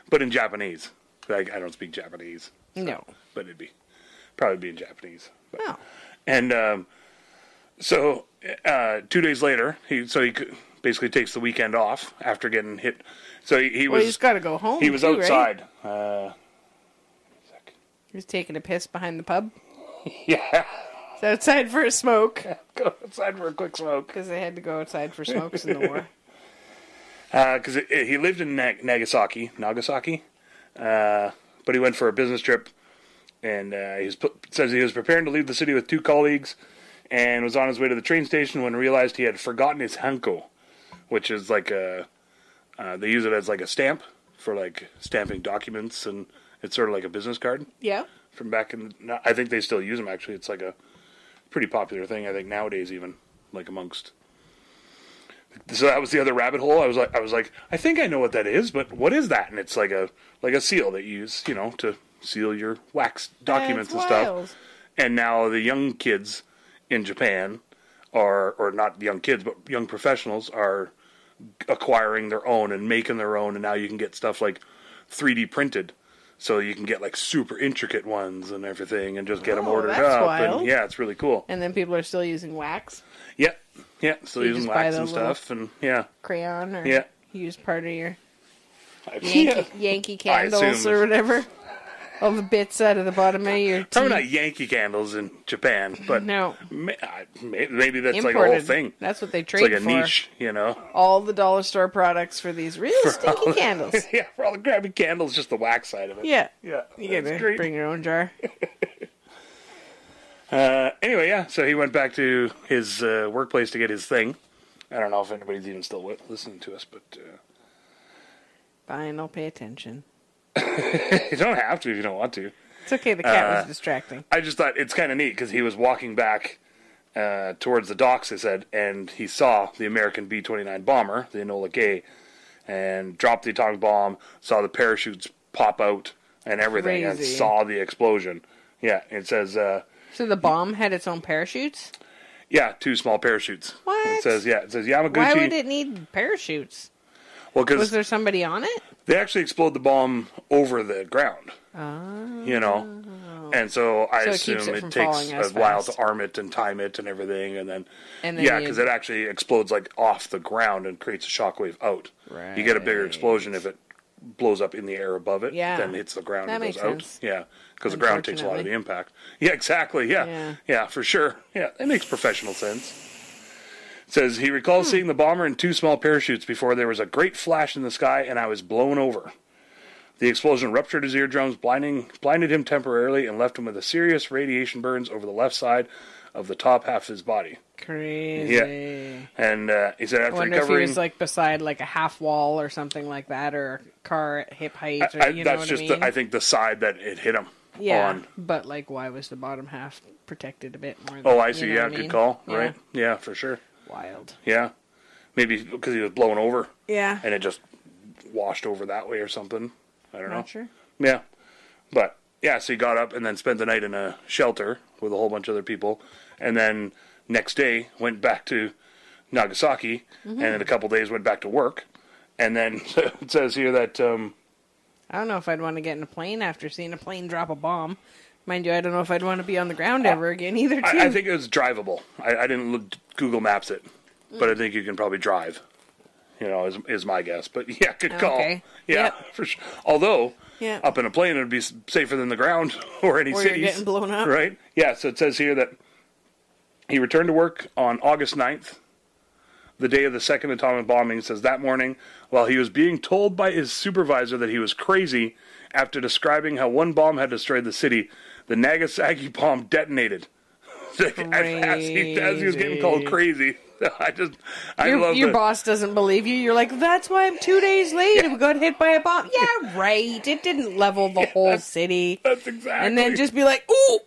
But in Japanese. I don't speak Japanese. So, no. But probably be in Japanese. But. Oh. And, so 2 days later, he basically takes the weekend off after getting hit. So he's got to go home. He was outside. Right? He was taking a piss behind the pub. Yeah. He's outside for a smoke. Go outside for a quick smoke because they had to go outside for smokes in the war. Because he lived in Nagasaki, but he went for a business trip, and says he was preparing to leave the city with 2 colleagues. And was on his way to the train station when he realized he had forgotten his hanko, which is like a They use it as like a stamp for like stamping documents, and it's sort of like a business card. Yeah. From back in, I think they still use them. Actually, it's like a pretty popular thing. I think nowadays, even like amongst. So that was the other rabbit hole. I was like, I think I know what that is, but what is that? And it's like a seal that you use, to seal your wax documents and stuff. And now the young kids in Japan or not young kids, but young professionals are acquiring their own and making their own, and now you can get stuff like 3D printed. So you can get like super intricate ones and everything, and just get them ordered up. Wild. And yeah, it's really cool. And then people are still using wax. Yeah, still using wax and stuff, and crayon, or you use part of your Yankee I candles or whatever. All the bits out of the bottom of your teeth. Probably not Yankee candles in Japan, but no, maybe that's imported. Like a whole thing. That's what they trade it's like a niche, All the dollar store products for these real stinky candles. Yeah, for all the crappy candles, just the wax side of it. Yeah, you gotta bring your own jar. Anyway, so he went back to his workplace to get his thing. I don't know if anybody's even still listening to us, but fine, I'll pay attention. You don't have to if you don't want to. It's okay, the cat was distracting. I just thought it's kind of neat because he was walking back towards the docks, they said, and he saw the American B-29 bomber, the Enola Gay, and dropped the atomic bomb, saw the parachutes pop out and everything, and saw the explosion. Yeah, it says... so the bomb had its own parachutes? Yeah, 2 small parachutes. What? It says Yamaguchi... Why would it need parachutes? Well, was there somebody on it? They actually explode the bomb over the ground. Oh. And so I assume it takes a while to arm it and time it and everything, and then because it actually explodes like off the ground and creates a shockwave out. Right. You get a bigger explosion if it blows up in the air above it, then hits the ground and goes out. Sense. Yeah, because the ground takes a lot of the impact. Yeah, exactly. Yeah, for sure. Yeah, it makes professional sense. It says he recalls seeing the bomber in 2 small parachutes before there was a great flash in the sky and I was blown over. The explosion ruptured his eardrums, blinded him temporarily, and left him with a serious radiation burns over the left side of the top half of his body. Crazy. Yeah. And he said after I wonder recovering... if he was like beside like a half wall or something like that, or a car at hip height. Or, that's just, I think, the side that it hit him on. But like, why was the bottom half protected a bit more? Oh, I see. Yeah, good call. Yeah. Right. Yeah, for sure. Wild. Yeah. Maybe because he was blown over. Yeah. And it just washed over that way or something. I don't know. Not sure. Yeah. But, so he got up and then spent the night in a shelter with a whole bunch of other people. And then next day went back to Nagasaki. And in a couple days went back to work. And then it says here that... I don't know if I'd want to get in a plane after seeing a plane drop a bomb. Mind you, I don't know if I'd want to be on the ground ever again either, too. I think it was drivable. I didn't look Google Maps it, but I think you can probably drive, is my guess. But yeah, good call. Okay. Yeah, for sure. Although, up in a plane, it would be safer than the ground or any cities. You're getting blown up. Right? Yeah, so it says here that he returned to work on August 9th, the day of the second atomic bombing. It says that morning, while he was being told by his supervisor that he was crazy after describing how one bomb had destroyed the city, the Nagasaki bomb detonated. as he was getting called crazy. Your boss doesn't believe you. You're like, that's why I'm 2 days late. We got hit by a bomb. Yeah, right. It didn't level the whole city. That's exactly. And then just be like, ooh.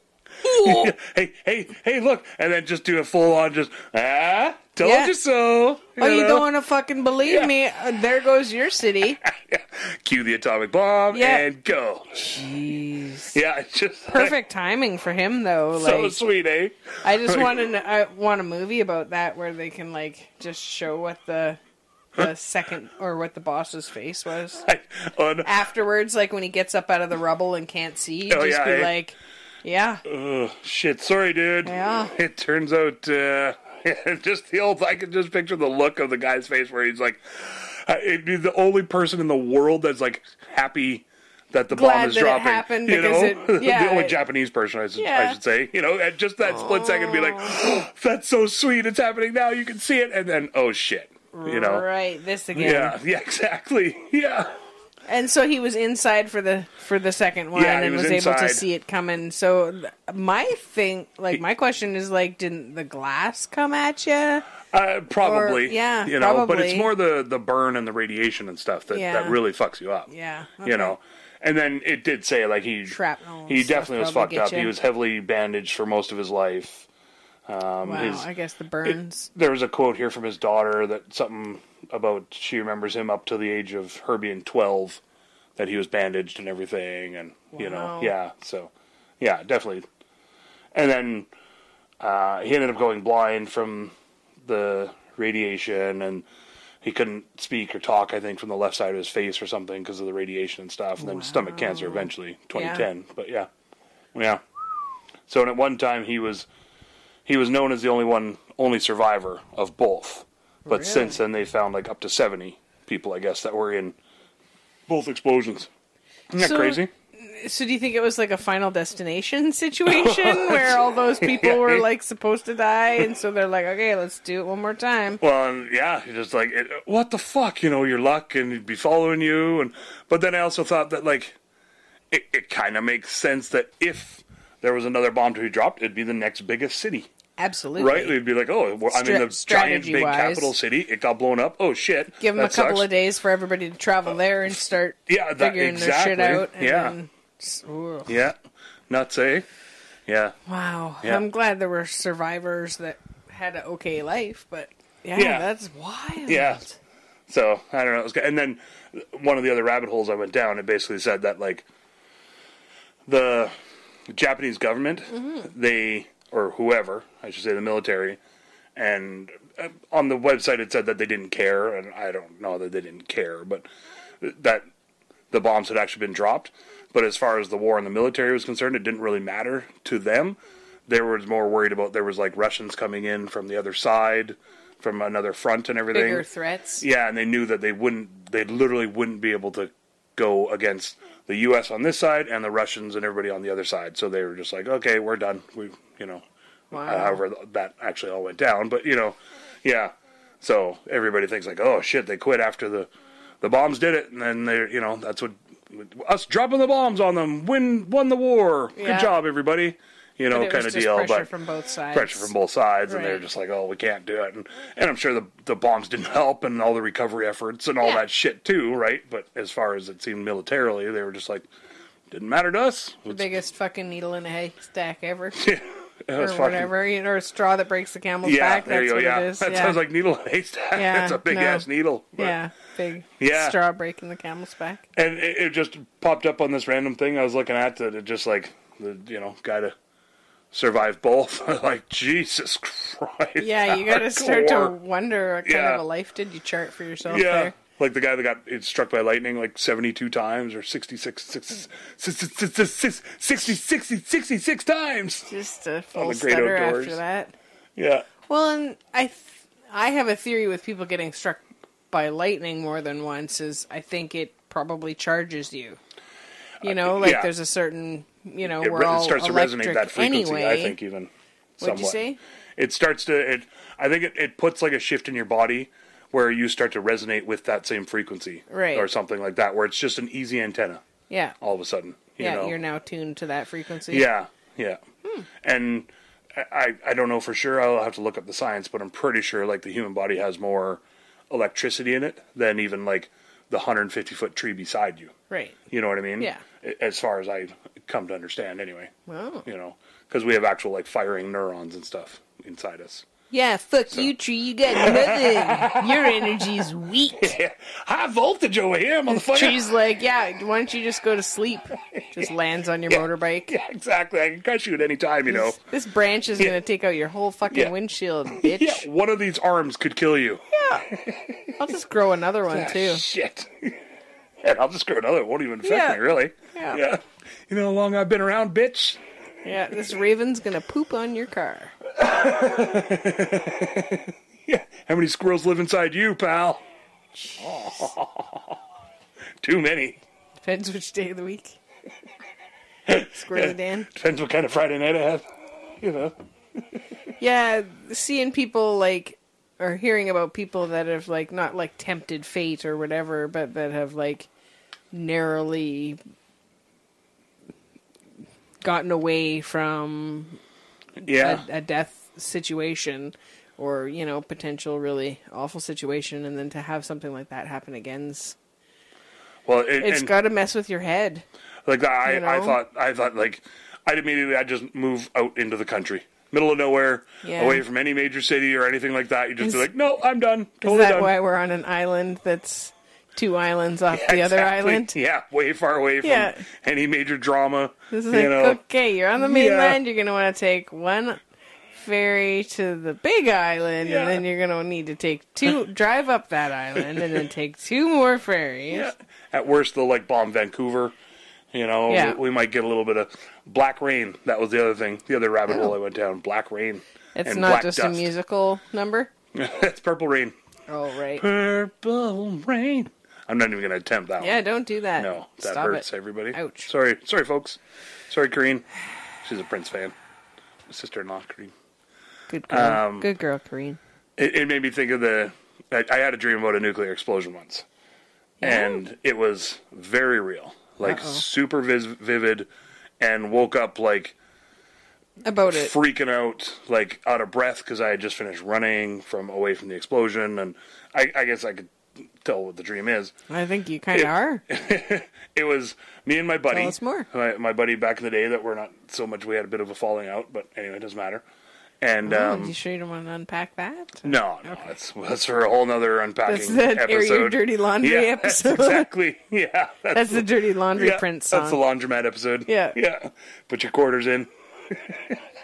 Ooh. Hey, look. And then just do a full on told you so. You don't want to fucking believe me. There goes your city. Cue the atomic bomb and go. Jeez. Yeah, it's just perfect timing for him though. So sweet, eh? I just want a movie about that where they can like just show what the second or what the boss's face was afterwards, like when he gets up out of the rubble and can't see. Just be like, yeah. Shit, sorry, dude. Yeah. It turns out. Just I can just picture the look of the guy's face where he's like, it'd be the only person in the world that's like happy that the bomb is dropping. It happened because the only Japanese person I should say. At just that split second, be like, oh, that's so sweet. It's happening now. You can see it, and then oh shit, right, this again. Yeah, exactly. Yeah. And so he was inside for the second one and was able to see it coming. So my question is like, didn't the glass come at you? Probably. Or, yeah, you know, probably. but it's more the burn and the radiation and stuff that really fucks you up. Yeah. You know. And then it did say, like, Shrapnel he definitely was fucked up. You. He was heavily bandaged for most of his life. Wow, I guess the burns. There was a quote here from his daughter that something about she remembers him up to the age of her being 12, that he was bandaged and everything. And, you know, yeah, so, yeah, definitely. And then he ended up going blind from the radiation, and he couldn't speak or talk, I think, from the left side of his face or something because of the radiation and stuff. And then stomach cancer eventually, 2010. Yeah. But yeah. So and at one time he was known as the only survivor of both. But since then they found like up to 70 people, I guess, that were in both explosions. Isn't that crazy? So do you think it was like a Final Destination situation where all those people were like supposed to die, and so they're like, okay, let's do it one more time? Well, yeah, you're just like, what the fuck, you know, your luck, and he'd be following you, but then I also thought that like, it kind of makes sense that if there was another bomb to be dropped, it'd be the next biggest city. Absolutely. Right? It'd be like, oh, I'm in the giant big capital city. It got blown up. Oh, shit. Give them a couple of days for everybody to travel there and start figuring their shit out. And then, yeah. Nuts, eh? Yeah. Wow. Yeah. I'm glad there were survivors that had an okay life, but that's wild. Yeah. So, I don't know. It was good. And then one of the other rabbit holes I went down, it basically said that, like, the Japanese government, they... or whoever, I should say the military, and on the website it said that they didn't care, and I don't know that they didn't care, but that the bombs had actually been dropped. But as far as the war in the military was concerned, it didn't really matter to them. They were more worried about, there was like Russians coming in from the other side, from another front and everything. Bigger threats. Yeah, and they knew that they literally wouldn't be able to go against the U.S. on this side and the Russians and everybody on the other side. So they were just like, okay, we're done. However that actually all went down. But, yeah. So everybody thinks like, oh, shit, they quit after the bombs did it. And then that's what, us dropping the bombs on them, won the war. Yeah. Good job, everybody. Kind of deal. Pressure from both sides. Pressure from both sides. Right. And they're just like, oh, we can't do it. And I'm sure the bombs didn't help and all the recovery efforts and all that shit too, right? But as far as it seemed militarily, they were just like, didn't matter to us. The biggest fucking needle in a haystack ever. Yeah. Or whatever, or a straw that breaks the camel's back. There you go. What it is. That sounds like needle in a haystack. Yeah, that's a big ass needle. But, big straw breaking the camel's back. And it just popped up on this random thing I was looking at that it just like the guy to survive both. Like, Jesus Christ. Yeah, you got to start to wonder what kind of a life did you chart for yourself there. Like the guy that got struck by lightning like 72 times or 66 times. Just a full stutter after that. Yeah. Well, and I have a theory with people getting struck by lightning more than once is I think it probably charges you. There's a certain, we're all starts to resonate that frequency, anyway. I think, even somewhat. What'd you say? It starts to, I think it puts like a shift in your body where you start to resonate with that same frequency. Right. Or something like that, where it's just an easy antenna. Yeah. All of a sudden. You're now tuned to that frequency. Yeah. And I don't know for sure, I'll have to look up the science, but I'm pretty sure like the human body has more electricity in it than even like the 150-foot tree beside you. Right. You know what I mean? Yeah. As far as I come to understand anyway. Wow. Because we have actual like firing neurons and stuff inside us. Yeah, fuck you, tree. You got nothing. Your energy's weak. Yeah. High voltage over here, motherfucker. Tree's like, why don't you just go to sleep? Just lands on your motorbike. Yeah, exactly. I can cut you at any time, This branch is going to take out your whole fucking windshield, bitch. Yeah, one of these arms could kill you. Yeah. I'll just grow another one, too. Shit. And I'll just grow another. It won't even affect me, really. Yeah. You know how long I've been around, bitch? Yeah, this raven's going to poop on your car. Yeah. How many squirrels live inside you, pal? Too many. Depends which day of the week. Squirrely Dan. Depends what kind of Friday night I have. Yeah, seeing people or hearing about people that have not tempted fate or whatever, but that have narrowly gotten away from a death situation or, you know, potential really awful situation, and then to have something like that happen again's... Well, it's got to mess with your head. Like I thought like I'd just move out into the country, middle of nowhere, away from any major city or anything like that. You just be like, no, I'm done. Totally is that done. why we're on an island that's 2 islands off the other island? Yeah, way far away from any major drama. This is okay, you're on the mainland. You're gonna want to take one ferry to the big island, and then you're gonna need to take 2, drive up that island, and then take 2 more ferries. Yeah. At worst, they'll like bomb Vancouver. You know, we might get a little bit of black rain. That was the other thing. The other rabbit hole I went down. Black rain. It's and not black just dust. a musical number? It's Purple Rain. Oh, right. Purple Rain. I'm not even going to attempt that one. Yeah, don't do that. No, that Stop hurts it. everybody. Ouch. Sorry, folks. Sorry, Kareen. She's a Prince fan. My sister-in-law, Kareen. Good girl. Good girl, Kareen. It made me think of I had a dream about a nuclear explosion once. Yeah. And it was very real. Like, super vivid. And woke up, like... About it. Freaking out, like, out of breath, because I had just finished running away from the explosion. And I guess I could tell what the dream is. I think you kind of are. It was me and my buddy. Tell us more. My buddy back in the day that we're not so much, we had a bit of a falling out, but anyway, it doesn't matter. And you sure you don't want to unpack that? No, that's for a whole nother unpacking that's episode. Air your dirty laundry episode. Exactly. Yeah. That's the dirty laundry Prince song. That's the laundromat episode. Yeah. Put your quarters in.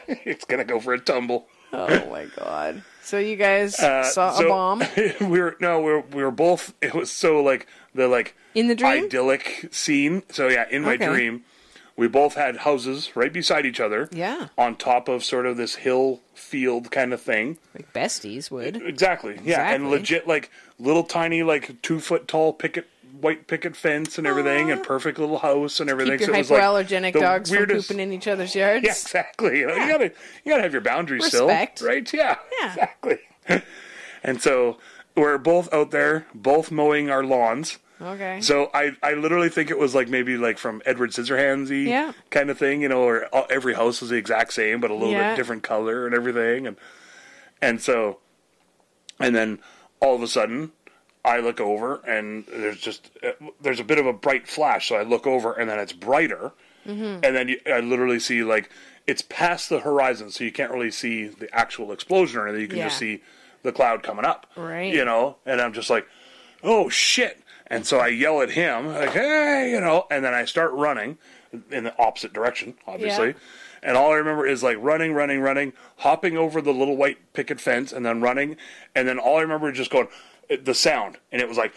It's gonna go for a tumble. Oh my god. So you guys saw a bomb? we were both. It was so like in the dream idyllic scene. So yeah, in my dream, we both had houses right beside each other. Yeah. On top of sort of this hill field kind of thing. Like besties would. Exactly. Yeah, and legit like little tiny like 2 foot tall white picket fence and everything, and perfect little house and everything. Keep your hypoallergenic dogs from pooping in each other's yards. Yeah, exactly. You gotta have your boundaries Respect. still, right? Yeah, exactly. And so we're both out there, both mowing our lawns. Okay. So I literally think it was like maybe like from Edward Scissorhands-y kind of thing, you know, where every house was the exact same but a little bit different color and everything, and then all of a sudden I look over and there's a bit of a bright flash, so I look over and then it's brighter, and then I literally see like it's past the horizon, so you can't really see the actual explosion or anything. You can just see the cloud coming up, right? You know, and I'm just like, oh shit. And so I yell at him, like, hey, you know, and then I start running in the opposite direction, obviously. Yeah. And all I remember is like running, hopping over the little white picket fence and then running. And then all I remember is just going, the sound. And it was like,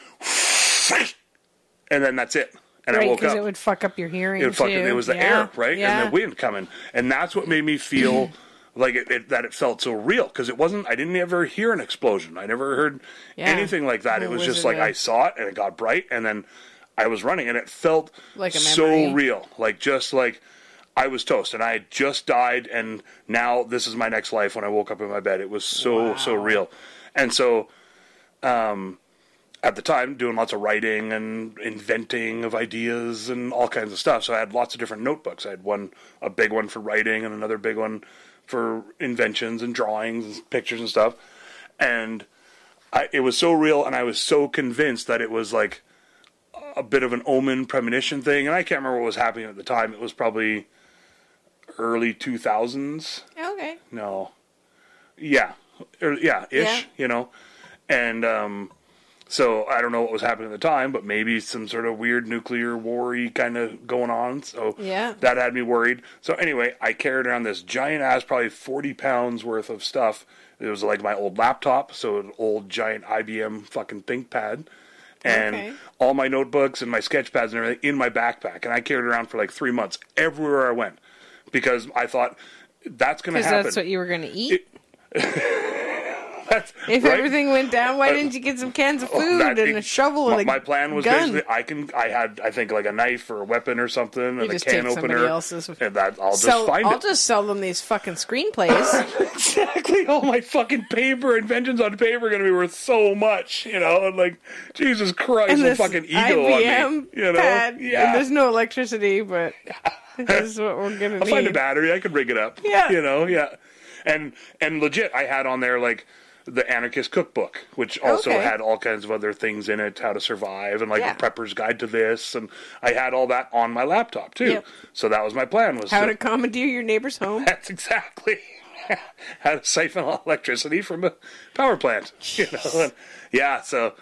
and then that's it. And I woke up. Because it would fuck up your hearing, It was the air, right? Yeah. And the wind coming. And that's what made me feel... like that it felt so real, because I didn't ever hear an explosion. I never heard anything like that. It was just like I saw it and it got bright and then I was running and it felt like a so real. Like just like I was toast and I had just died and now this is my next life. When I woke up in my bed, it was so real. And so at the time doing lots of writing and inventing of ideas and all kinds of stuff. So I had lots of different notebooks. I had a big one for writing and another big one for inventions and drawings and pictures and stuff. And it was so real, and I was so convinced that it was like a bit of an omen premonition thing. And I can't remember what was happening at the time. It was probably early 2000s. Okay. No. Yeah. Ish, you know. And so I don't know what was happening at the time, but maybe some sort of weird nuclear war-y kind of going on. So that had me worried. So anyway, I carried around this giant ass, probably 40 pounds worth of stuff. It was like my old laptop, so an old giant IBM fucking ThinkPad. And all my notebooks and my sketch pads and everything in my backpack. And I carried it around for like 3 months everywhere I went. Because I thought, that's going to happen. Because that's what you were going to eat? If everything went down, why didn't you get some cans of food and a shovel and a gun? My plan was basically I had I think like a knife or a weapon or something and a can opener. Else's. And I'll just sell them these fucking screenplays. Exactly. All my fucking paper inventions on paper are going to be worth so much, you know. And like Jesus Christ, and the fucking ego IBM on me, you know. Pad, and there's no electricity, but this is what we're going to need. I'll find a battery. I could rig it up. Yeah. You know. Yeah. And legit, I had on there like the Anarchist Cookbook, which also Okay. had all kinds of other things in it, how to survive, and like Yeah. a prepper's guide to this, and I had all that on my laptop too. Yep. So that was my plan. Was How to commandeer your neighbor's home. That's exactly how to siphon electricity from a power plant. You know, and yeah. So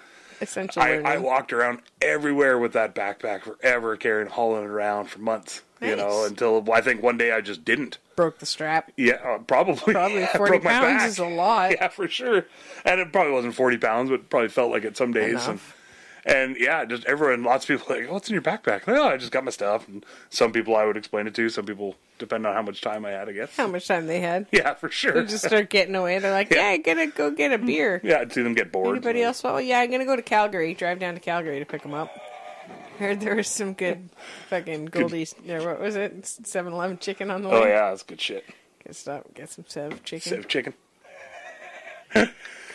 Essential I learning. walked around everywhere with that backpack forever, carrying, hauling it around for months. You know, Nice. until I think one day I just didn't. Broke the strap. Yeah, probably. Probably Yeah, 40 broke my pounds back. is a lot. Yeah, for sure. And it probably wasn't 40 pounds, but it probably felt like it some days. Enough. And yeah, just everyone, lots of people like, what's in your backpack? Oh, I just got my stuff. And some people I would explain it to. Some people, depend on how much time I had, I guess. How much time they had. Yeah, for sure. They just start getting away. They're like, yeah, I gotta go get a beer. Yeah, I'd see them get bored. Anybody else? Well, yeah, I'm gonna go to Calgary. Drive down to Calgary to pick them up. Heard there was some good fucking Goldie's. What was it? 7-Eleven chicken on the way. Oh, yeah, that's good shit. Good stuff. Get some Sev chicken. Sev chicken.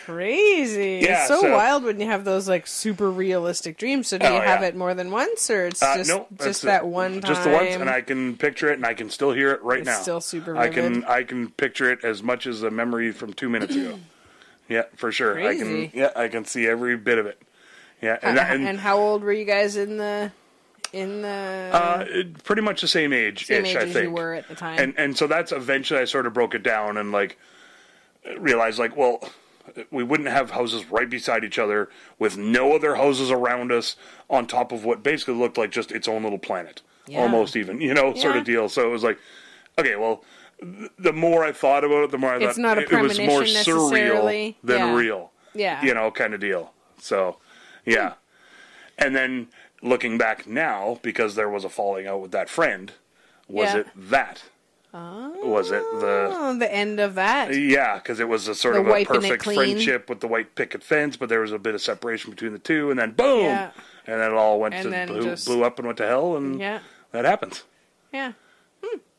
Crazy. Yeah, It's so so- wild when you have those like super realistic dreams. So do you Oh, have yeah. it more than once, or it's No, just that one time? Just the once, and I can picture it, and I can still hear it right It's now. still super I vivid. can picture it as much as a memory from 2 minutes ago. Yeah, for sure. Crazy. I can see every bit of it. Yeah, and how old were you guys in the pretty much the same age, same ish, age I as think. you were at the time? And so that's eventually I sort of broke it down and like realized like, well, we wouldn't have houses right beside each other with no other houses around us on top of what basically looked like just its own little planet. Yeah. Almost even, sort Yeah. of deal. So it was like, okay, well, the more I thought about it, the more I It's thought not a it was more premonition surreal necessarily. than Yeah. real. Yeah. Kind of deal. So, yeah. And then looking back now, because there was a falling out with that friend, was Yeah. it that? Was it the end of that? Yeah, because it was a sort The of a wiping it perfect clean. friendship with the white picket fence, but there was a bit of separation between the two, and then boom, Yeah. and then it all went And to then just- blew up and went to hell, and Yeah. that happens. Yeah.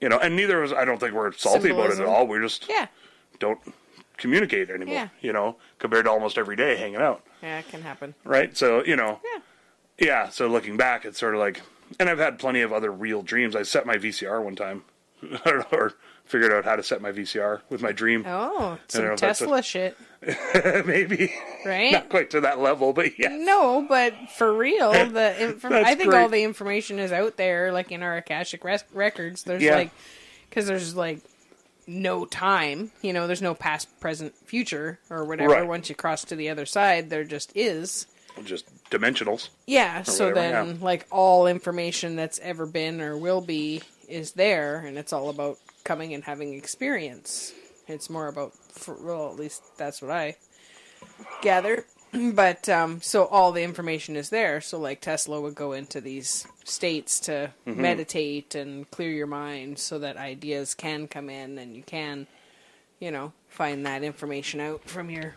And neither of us, I don't think we're salty about it at Symbolism. all. We just Yeah. don't communicate anymore. Yeah. Compared to almost every day hanging out, Yeah, it can happen. right? So Yeah. yeah. So looking back, it's sort of like, and I've had plenty of other real dreams. I set my VCR one time, or figured out how to set my VCR with my dream. Oh, I some don't know if that's Tesla shit, Maybe right? not quite to that level, but yeah. No, but for real, I think great. all the information is out there, like in our Akashic records. There's Yeah. because there's no time, there's no past, present, future, or whatever. Right. Once you cross to the other side, there just is. Just dimensionals. Yeah, so whatever, then, all information that's ever been or will be is there, and it's all about coming and having experience. It's more about, at least that's what I gather. But, so all the information is there. So, Tesla would go into these states to meditate and clear your mind so that ideas can come in and you can, find that information out from your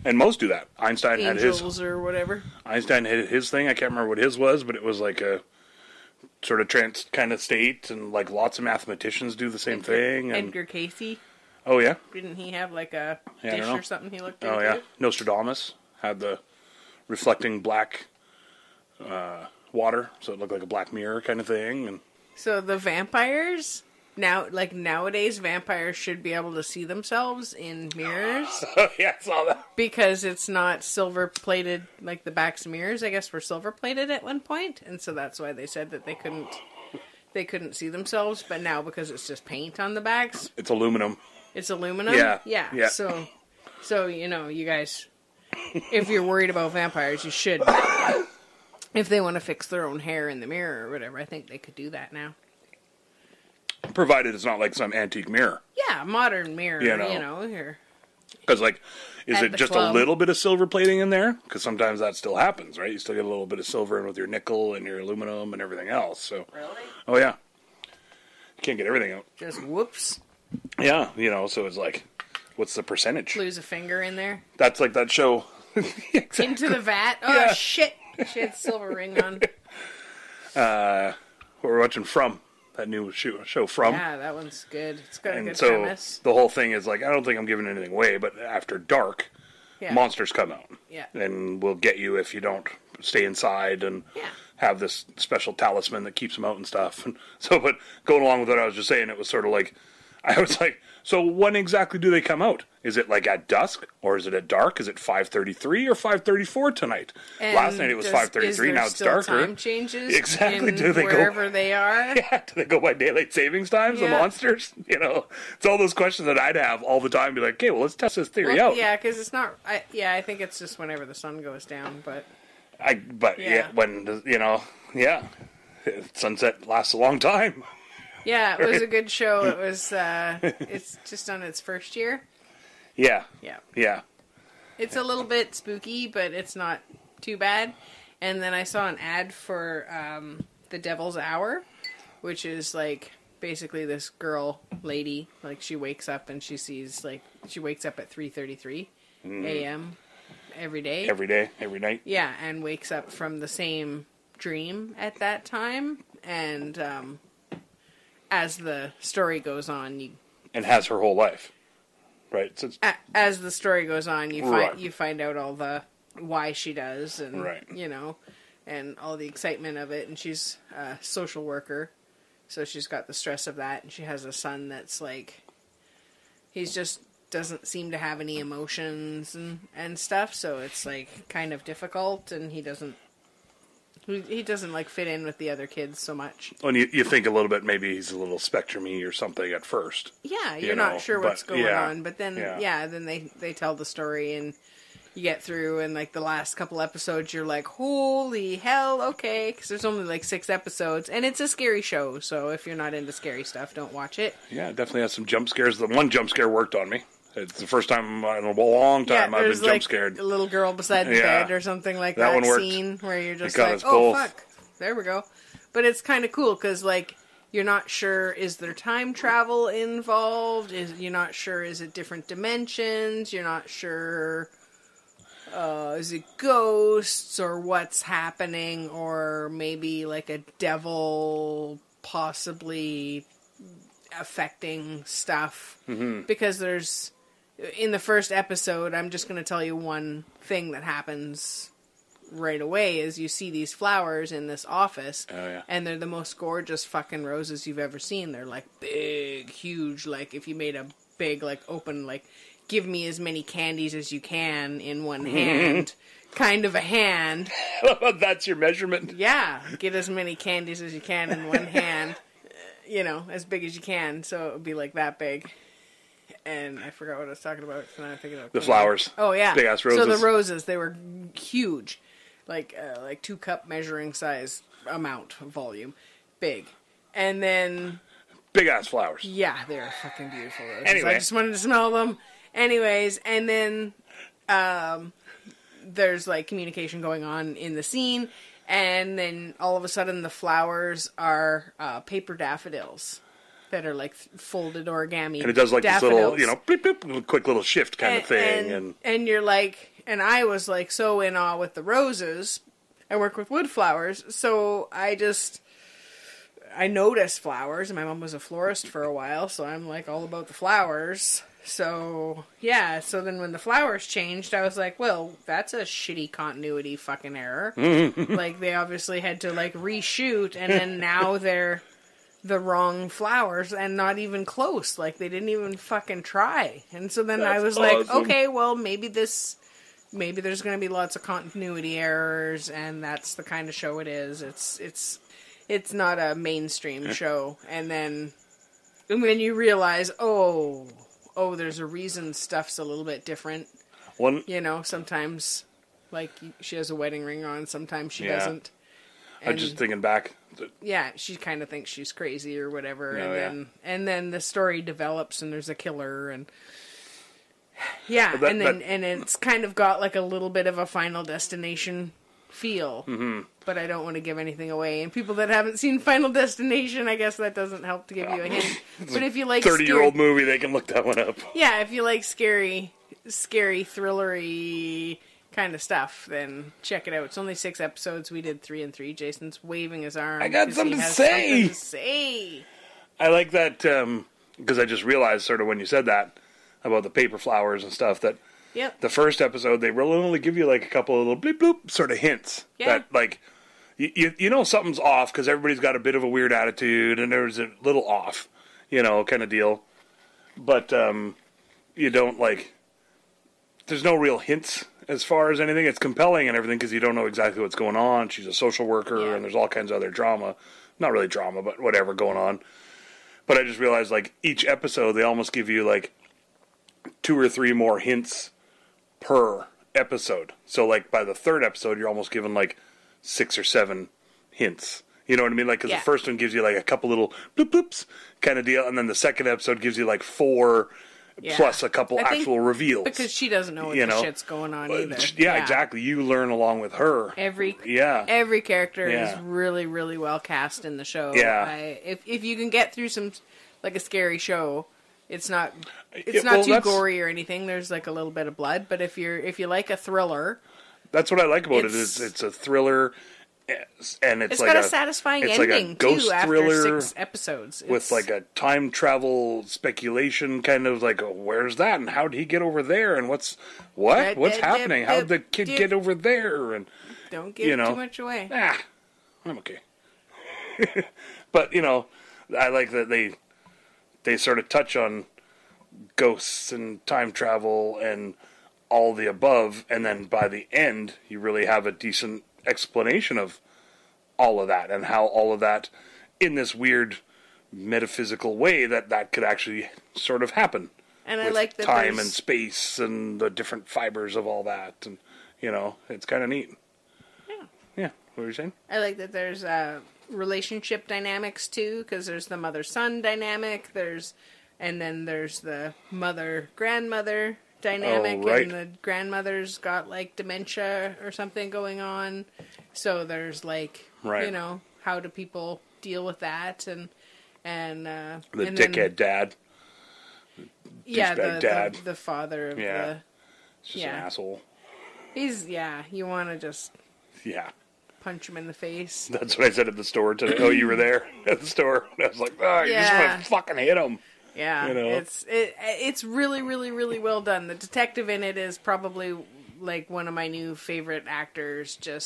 And most do that. Einstein had his. angels or whatever. Einstein had his thing. I can't remember what his was, but it was like a sort of trance kind of state, and lots of mathematicians do the same thing. And Edgar Casey, oh yeah, didn't he have a Yeah, I dish don't know. or something he looked oh into? yeah. Nostradamus had the reflecting black water, so it looked like a black mirror kind of thing. And So the vampires nowadays, vampires should be able to see themselves in mirrors yeah, I saw that. because it's not silver plated. Like the backs of mirrors, I guess, were silver plated at one point, and so that's why they said that they couldn't see themselves. But now, because it's just paint on the backs, It's aluminum. it's aluminum. Yeah. Yeah. So you guys, if you're worried about vampires, you should. If they want to fix their own hair in the mirror or whatever, I think they could do that now. Provided it's not like some antique mirror. Yeah, modern mirror, here. Because, is At it the just club. a little bit of silver plating in there? Because sometimes that still happens, right? You still get a little bit of silver in with your nickel and your aluminum and everything else. So, Really? oh yeah, you can't get everything out. Just whoops. Yeah, so it's what's the percentage? Lose a finger in there. That's like that show. Exactly. Into the vat. Oh, Yeah. shit. She had silver ring on. We're watching From, that new show From. Yeah, that one's good. It's got a And good so premise. the whole thing is I don't think I'm giving anything away, but after dark, Yeah. monsters come out. Yeah. And will get you if you don't stay inside and Yeah. have this special talisman that keeps them out and stuff. And so, but going along with what I was just saying, it was sort of I was like, so when exactly do they come out? Is it like at dusk, or is it at dark? Is it 5:33 or 5:34 tonight? And last night it was 5:33. Now it's darker. Time changes. Exactly. Do they wherever they are? Yeah. Do they go by daylight savings times? The monsters. You know, it's all those questions that I'd have all the time. Be like, okay, well, let's test this theory out. Yeah, because it's not. I think it's just whenever the sun goes down. But when sunset lasts a long time. Yeah, it was a good show. It was. It's just on its first year. Yeah. Yeah. Yeah. It's a little bit spooky, but it's not too bad. And then I saw an ad for The Devil's Hour, which is like basically this lady, like she wakes up and she sees she wakes up at 3:33 a.m. every day. Every night. Yeah, and wakes up from the same dream at that time, and as the story goes on, and has her whole life, right? So as the story goes on, you find out all the why she does, and and all the excitement of it. And she's a social worker, so she's got the stress of that, and she has a son that's like, he's just doesn't seem to have any emotions and stuff, so it's like kind of difficult, and he doesn't like fit in with the other kids so much. And you think a little bit maybe he's a little spectrum-y or something at first. Yeah, you're not sure what's going on, but then then they tell the story, and you get through, and like the last couple episodes you're like, holy hell, okay, because there's only like 6 episodes, and it's a scary show, so if you're not into scary stuff, don't watch it. Yeah, it definitely has some jump scares. The one jump scare worked on me. It's the first time in a long time I've been jump scared. A little girl beside the bed or something like that. One worked. Scene where you're just like, oh fuck, there we go. But it's kind of cool because like you're not sure, is there time travel involved? You're not sure, is it different dimensions? You're not sure, is it ghosts or what's happening, or maybe like a devil possibly affecting stuff, because there's. In the first episode, I'm just going to tell you one thing that happens right away, is you see these flowers in this office, and they're the most gorgeous fucking roses you've ever seen. They're like big, huge, like if you made a big, like open, like give me as many candies as you can in one hand, kind of a hand. That's your measurement? Yeah, get as many candies as you can in one hand, as big as you can, so it would be like that big. And I forgot what I was talking about. So now I'm thinking about the flowers. Oh yeah, big ass roses. So the roses, they were huge, like 2-cup measuring size amount of volume, big, and then big ass flowers. Yeah, they're fucking beautiful roses. Anyway, I just wanted to smell them. Anyways, and then there's like communication going on in the scene, and then all of a sudden the flowers are paper daffodils. That are like folded origami. And it does like daffodils. this little, bleep, bleep, quick little shift kind of thing. And you're like, and I was like so in awe with the roses. I work with wood flowers, so I noticed flowers, and my mom was a florist for a while, so I'm like all about the flowers. So, yeah, so then when the flowers changed, I was like, well, that's a shitty continuity fucking error. Like, they obviously had to, like, reshoot, and then now they're the wrong flowers, and not even close. Like, they didn't even fucking try. And so then I was like, okay, well, maybe there's going to be lots of continuity errors, and that's the kind of show it is. It's not a mainstream show. And then you realize, oh, there's a reason stuff's a little bit different. Sometimes, like, she has a wedding ring on, sometimes she doesn't. I'm just thinking back. Yeah, she kind of thinks she's crazy or whatever, and then the story develops, and there's a killer, and and it's kind of got like a little bit of a Final Destination feel, but I don't want to give anything away. And people that haven't seen Final Destination, I guess that doesn't help to give you a hint. But if you like 30-year-old movie, they can look that one up. Yeah, if you like scary, thrillery kind of stuff, then check it out. It's only 6 episodes. We did 3 and 3. Jason's waving his arm. I got something to say. I like that because I just realized sort of when you said that about the paper flowers and stuff that the first episode they will only give you like a couple of little bleep bloop sort of hints that like you know something's off because everybody's got a bit of a weird attitude and there's a little off, kind of deal. but you don't like. There's no real hints as far as anything. It's compelling and everything because you don't know exactly what's going on. She's a social worker, and there's all kinds of other drama. Not really drama, but whatever going on. But I just realized, like, each episode, they almost give you, like, 2 or 3 more hints per episode. So, like, by the third episode, you're almost given, like, 6 or 7 hints. You know what I mean? Like, because the first one gives you, like, a couple little bloop bloops kind of deal. And then the second episode gives you, like, 4... plus a couple actual reveals. Because she doesn't know what the shit's going on either. Yeah, exactly. You learn along with her. Every character is really, really well cast in the show. Yeah. If you can get through some, like a scary show, it's not too gory or anything. There's like a little bit of blood. But if you like a thriller... That's what I like about it. It's a thriller... And it's like got a satisfying ending, like a ghost thriller after 6 episodes. With like a time travel speculation kind of like, where's that? And how did he get over there? And what's happening? How did the kid get over there? And don't give too much away. I'm okay. But, I like that they sort of touch on ghosts and time travel and all the above. And then by the end, you really have a decent explanation of all of that and how all of that in this weird metaphysical way that could actually sort of happen. And I like that time and space and the different fibers of all that, and it's kind of neat. Yeah. What were you saying? I like that there's relationship dynamics too, because there's the mother-son dynamic, and then there's the mother-grandmother dynamic, and the grandmother's got like dementia or something going on, so there's like how do people deal with that, and the dickhead dad, the father of the just an asshole. He's you want to just punch him in the face. That's what I said at the store today. Oh, you were there at the store? I was like, you just want to fucking hit him. Yeah, it's really, really, really well done. The detective in it is probably like one of my new favorite actors. The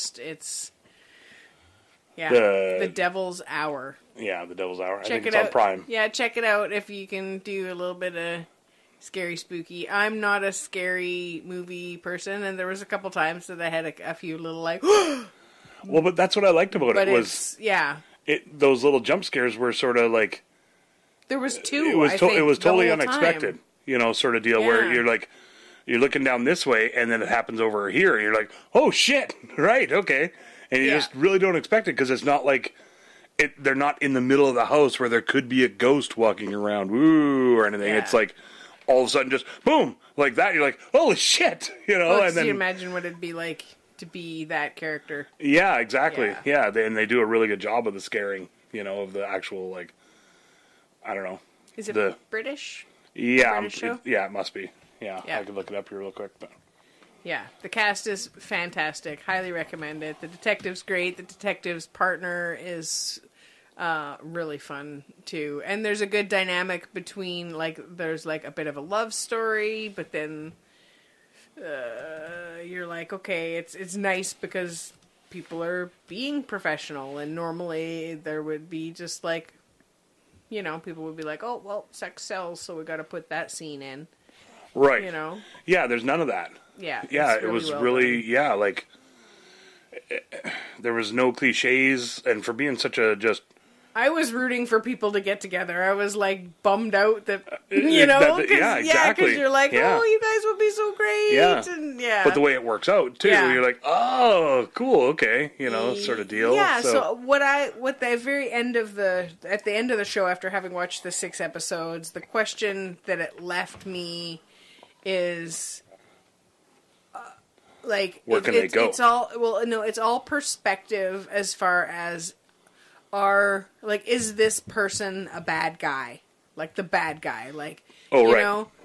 Devil's Hour. Yeah, The Devil's Hour. I think it's on Prime. Yeah, check it out if you can do a little bit of scary, spooky. I'm not a scary movie person, and there was a couple times that I had a few little like. Well, but that's what I liked about it. Those little jump scares were sort of like. There was 2. It was totally unexpected, sort of deal where you're like, you're looking down this way, and then it happens over here, and you're like, oh shit, right, okay, and you just really don't expect it because it's not like they're not in the middle of the house where there could be a ghost walking around, woo, or anything. It's like all of a sudden just boom, like that. You're like, holy shit, and then you imagine what it'd be like to be that character. Yeah, exactly. Yeah, and they do a really good job of the scaring, of the actual like. I don't know. Is it British? Yeah, British show? It must be. Yeah, I could look it up here real quick. But. Yeah, the cast is fantastic. Highly recommend it. The detective's great. The detective's partner is really fun too. And there's a good dynamic between there's a bit of a love story, but then you're like, okay, it's nice because people are being professional, and normally there would be just people would be like, oh, well, sex sells, so we got to put that scene in. Right. Yeah, there's none of that. Yeah. Yeah, it was really, there was no cliches, and for being such a just... I was rooting for people to get together. I was, bummed out that, exactly. Yeah, because you're like, oh, you guys would be so great. Yeah. But the way it works out, too, you're like, oh, cool, okay, sort of deal. Yeah, so at the end of the show, after having watched the 6 episodes, the question that it left me is... where can they go? It's all perspective as far as is this person a bad guy? Like the bad guy,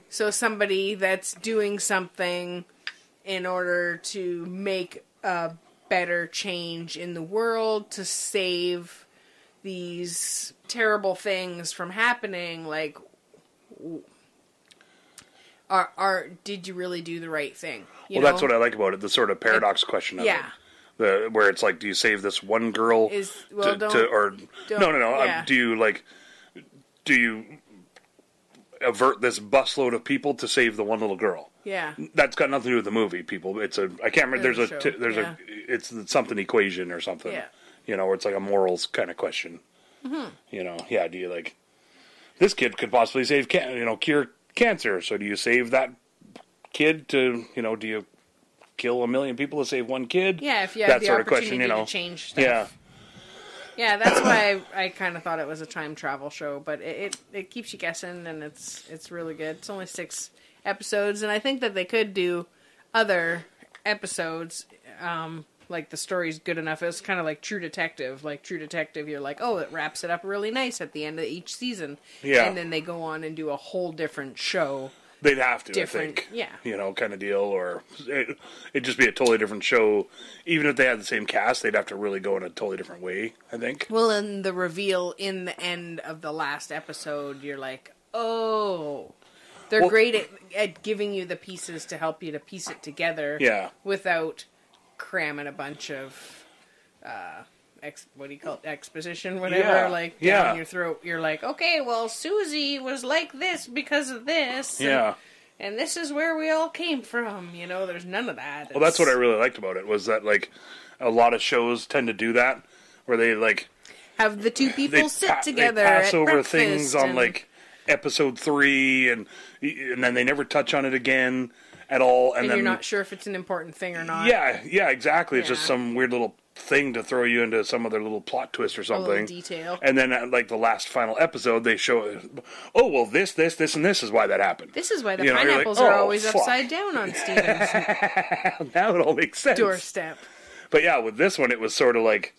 so somebody that's doing something in order to make a better change in the world, to save these terrible things from happening, did you really do the right thing? That's what I like about it, the sort of paradox question of it. Where it's like, do you save this one girl do you avert this busload of people to save the one little girl. Yeah. That's got nothing to do with the movie, people. It's a, I can't remember, it's something equation or something. Yeah. You know, where it's like a morals kind of question. Mm-hmm. You know, yeah, do you like, this kid could possibly save, cure cancer, so do you save that kid to, do you kill 1 million people to save one kid? Yeah, if you have that the sort of opportunity question, to change stuff. Yeah. Yeah, that's why I kind of thought it was a time travel show, but it keeps you guessing, and it's really good. It's only 6 episodes, and I think that they could do other episodes, like the story's good enough. It's kind of like True Detective. Like True Detective, you're like, oh, it wraps it up really nice at the end of each season. Yeah. And then they go on and do a whole different show. They'd have to, Different, I think. yeah. Kind of deal, or it'd just be a totally different show. Even if they had the same cast, they'd have to really go in a totally different way, I think. Well, and the reveal in the end of the last episode, you're like, oh... They're great at giving you the pieces to help you to piece it together. Yeah. Without cramming a bunch of, what do you call it? Exposition, whatever. Yeah. Like, down your throat. You're like, okay, well, Susie was like this because of this. Yeah. And this is where we all came from. There's none of that. Well, that's what I really liked about it, was that, like, a lot of shows tend to do that, where they, like... Have the two people sit together they pass at over breakfast things on, like, episode 3, and then they never touch on it again at all. And then you're not sure if it's an important thing or not. Yeah, exactly. It's just Yeah. some weird little thing to throw you into some other little plot twist or something. A little detail. And then at, like, the last final episode, they show, oh, well, this, and this is why that happened. This is why the you're like, pineapples oh, are always fuck. upside down on Steven's Now it all makes sense. doorstep. But yeah, with this one, it was sort of like,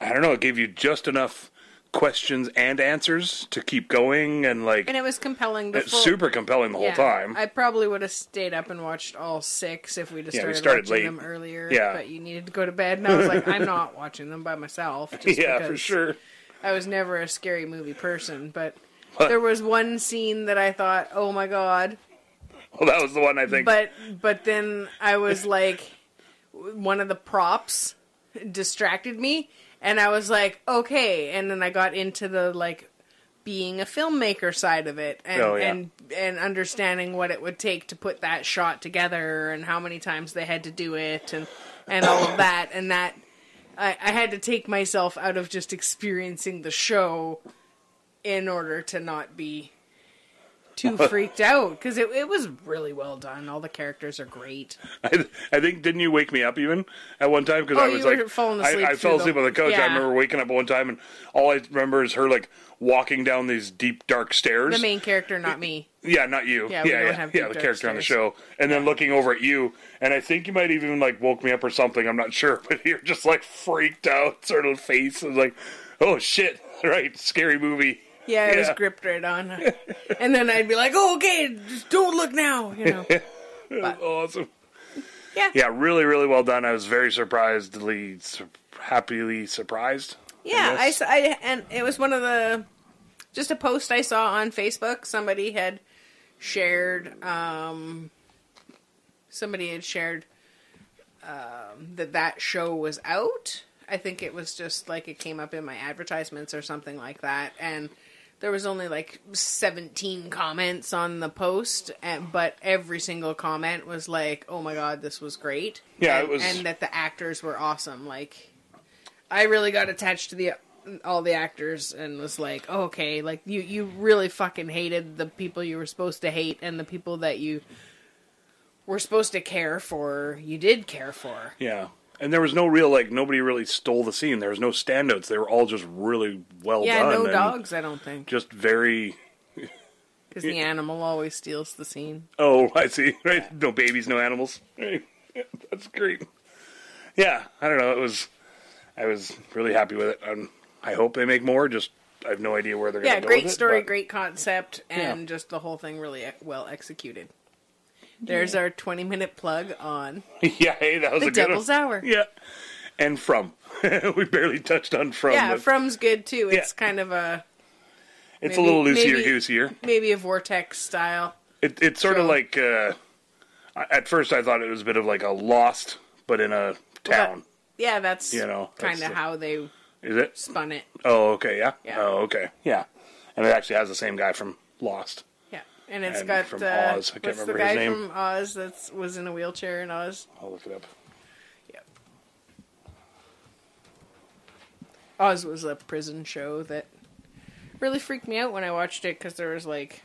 I don't know, it gave you just enough questions and answers to keep going, and like, And it was compelling. Super compelling the whole time. I probably would have stayed up and watched all 6 if we'd have started watching late. them earlier. Yeah. But you needed to go to bed, and I was like, I'm not watching them by myself. Just Yeah, because for sure. I was never a scary movie person, but there was one scene that I thought, oh my god. Well, that was the one I think. But then I was like, one of the props distracted me. And I was like, okay. And then I got into the, like, being a filmmaker side of it. And, and understanding what it would take to put that shot together and how many times they had to do it and all of that. And that, I had to take myself out of just experiencing the show in order to not be too freaked out, because it was really well done. All the characters are great. I think, didn't you wake me up even at one time? Because I was like, falling asleep. I fell asleep on the couch. Yeah. I remember waking up one time, and all I remember is her like walking down these deep, dark stairs. The main character, not me. Yeah, not you. Yeah, we don't have deep, the dark character on the stairs. show, and then looking over at you, and I think you might even like woke me up or something. I'm not sure, but you're just like freaked out, sort of face, and like, oh shit, right, scary movie. Yeah, it was gripped right on. And then I'd be like, oh, okay, just don't look now, But, awesome. Yeah. Yeah, really, really well done. I was very happily surprised. Yeah, and it was one of just a post I saw on Facebook. Somebody had shared, that show was out. I think it was just like it came up in my advertisements or something like that. And there was only like 17 comments on the post, but every single comment was like, oh my god, this was great. Yeah, and, it was. And that the actors were awesome. Like, I really got attached to all the actors and was like, oh, okay, like you really fucking hated the people you were supposed to hate, and the people that you were supposed to care for, you did care for. Yeah. And there was no real, like, nobody really stole the scene. There was no standouts. They were all just really well done. Yeah, no dogs, I don't think. Just very... Because the animal always steals the scene. Oh, I see. Right? Yeah. No babies, no animals. Right. Yeah, that's great. Yeah, I don't know. I was really happy with it. I hope they make more. Just, I have no idea where they're going to go with it. Yeah, great story, great concept, and just the whole thing really well executed. There's our 20-minute plug on yeah, hey, that was The a good Devil's one. Hour. Yeah. And From. We barely touched on From. Yeah, but From's good, too. It's kind of a... It's a little loosier-goosier. Maybe a Vortex style. It's sort of like... at first I thought it was a bit of like a Lost, but in a town. That's kind of how they is it? spun it. Oh, okay, yeah? Yeah. Oh, okay, yeah. And it actually has the same guy from Lost. Yeah, and it's And got from Oz. I can't what's the remember his guy name. from Oz that was in a wheelchair in Oz? I'll look it up. Yep. Oz was a prison show that really freaked me out when I watched it because there was like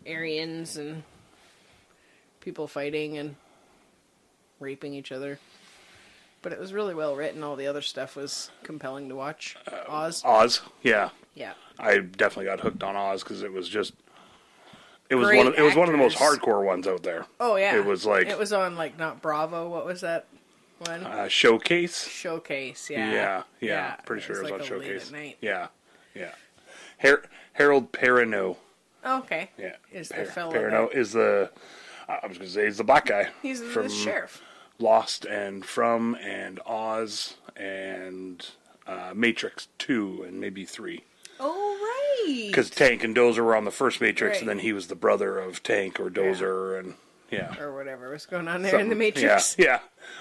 Aryans and people fighting and raping each other. But it was really well written. All the other stuff was compelling to watch. Oz. Oz, yeah. Yeah. I definitely got hooked on Oz because it was just... It was Great one of the most actors. hardcore ones out there. Oh, yeah. It was like... It was on, like, not Bravo. What was that one? Showcase? Showcase, yeah. Yeah. Pretty sure it was like on a late Showcase. at night. Yeah. Harold Perrineau. Oh, okay. Yeah. Is the fellow Perrineau that- is the... I was going to say he's the black guy. He's from the sheriff. Lost and From and Oz and Matrix 2 and maybe 3. Oh, right. Because Tank and Dozer were on the first Matrix, Right. and then he was the brother of Tank or Dozer, and yeah. Or whatever was going on there in the Something. Matrix. Yeah.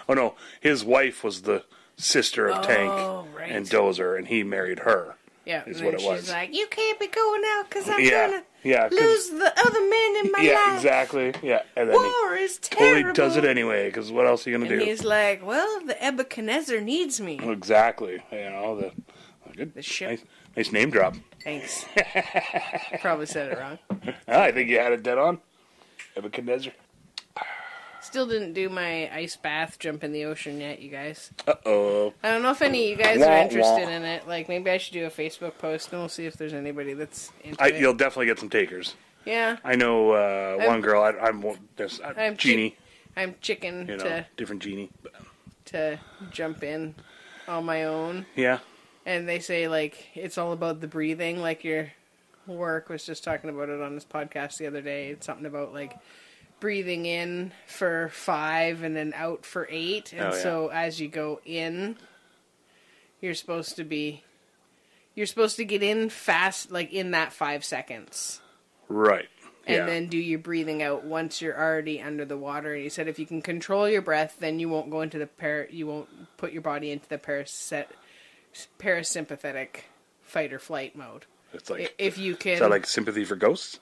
Oh, no. His wife was the sister of Tank right. and Dozer, and he married her. Yeah, Is and what then it she's was. like, you can't be going out because I'm Yeah. going Yeah. to lose the other man in my Yeah, life. exactly. Yeah. And then War is he totally terrible. does it anyway, because what else are you going to And do? he's like, well, the Nebuchadnezzar needs me. Exactly. You know, good. The ship. Nice name drop. Thanks. Probably said it wrong. I think you had it dead on. Nebuchadnezzar. Still didn't do my ice bath, jump in the ocean yet, you guys. Uh-oh. I don't know if any of you guys Wah, are interested wah. in it. Like, maybe I should do a Facebook post, and we'll see if there's anybody that's into it. You'll definitely get some takers. Yeah. I know one girl. I'm Genie. I'm chicken You know, different Genie. to jump in on my own. Yeah. And they say, like, it's all about the breathing. Like, your work was just talking about it on this podcast the other day. It's something about, like, breathing in for 5 and then out for 8. And so as you go in, you're supposed to get in fast, like, in that 5 seconds. Right. And then do your breathing out once you're already under the water. And he said if you can control your breath, then you won't go into you won't put your body into the parasympathetic fight or flight mode. It's like, if you can. Is that like sympathy for ghosts?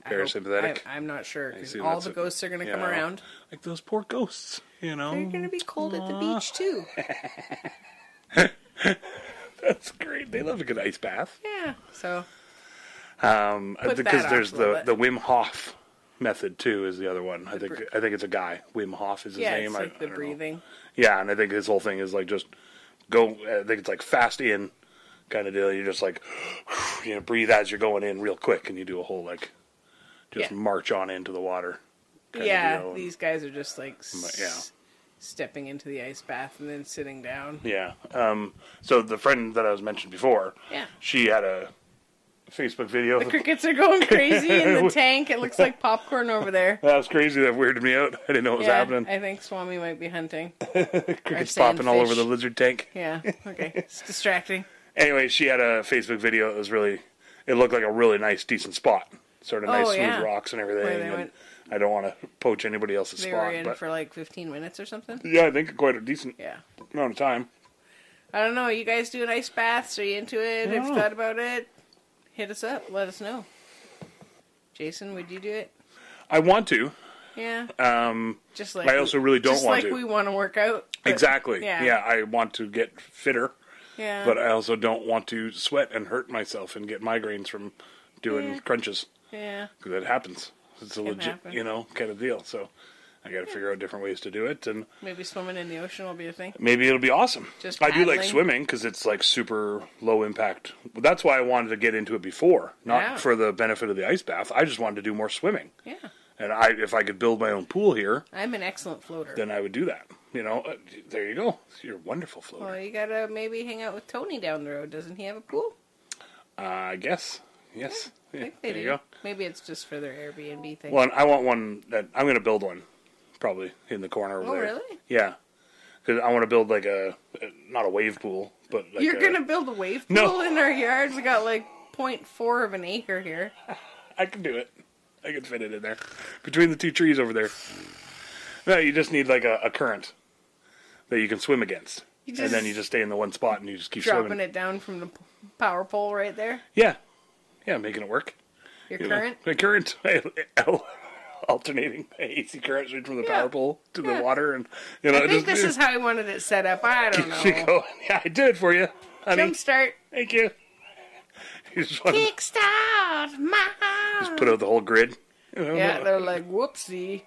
Parasympathetic? I'm not sure. Because See, all the ghosts are going to come around. Like those poor ghosts, you know. They're going to be cold at the beach, too. That's great. They love a good ice bath. Yeah, so. Because there's the Wim Hof method too is the other one. I think it's a guy. Wim Hof is his name. It's like I the don't breathing. know. Yeah, and I think his whole thing is like just go. I think it's like fast in kind of deal. You just like breathe as you're going in real quick, and you do a whole like just march on into the water. Yeah, these guys are just like stepping into the ice bath and then sitting down. Yeah. So the friend that I was mentioned before, she had a Facebook video. The crickets are going crazy in the tank. It looks like popcorn over there. That was crazy. That weirded me out. I didn't know what was happening. I think Swami might be hunting. Crickets popping all over the lizard tank. Yeah, okay. It's distracting. Anyway, she had a Facebook video. It looked like a really nice, decent spot. Sort of nice, smooth rocks and everything. And I don't want to poach anybody else's spot. They were in for like 15 minutes or something? Yeah, I think quite a decent amount of time. I don't know. You guys doing ice baths? Are you into it? Have you thought about it? Hit us up. Let us know. Jason, would you do it? I want to. Yeah. Just like I also really don't want to. Just like we want to work out. Exactly. Yeah, I want to get fitter. Yeah. But I also don't want to sweat and hurt myself and get migraines from doing crunches. Yeah. Because it happens. It's a legit, kind of deal. So I got to figure out different ways to do it, and maybe swimming in the ocean will be a thing. Maybe it'll be awesome. Just I do like swimming because it's like super low impact. That's why I wanted to get into it before, not for the benefit of the ice bath. I just wanted to do more swimming. Yeah. And if I could build my own pool here, I'm an excellent floater. Then I would do that. There you go. You're a wonderful floater. Well, you gotta maybe hang out with Tony down the road. Doesn't he have a pool? I guess. Yes. I think they do. You go. Maybe it's just for their Airbnb thing. Well, I want one that I'm going to build one, probably in the corner over there. Oh, really? Yeah, because I want to build like not a wave pool, but like you're going to build a wave pool in our yard? We got like 0.4 of an acre here. I can do it. I can fit it in there between the two trees over there. No, you just need like a current that you can swim against, and then you just stay in the one spot and you just keep dropping swimming. It down from the power pole right there. Yeah, making it work. Your current? My current, alternating AC current straight from the power pole to the water, and I think this is how he wanted it set up. I don't know. Yeah, I did it for you, honey. Jumpstart. Thank you. Kickstart my heart. Just put out the whole grid. Yeah, they're like, whoopsie.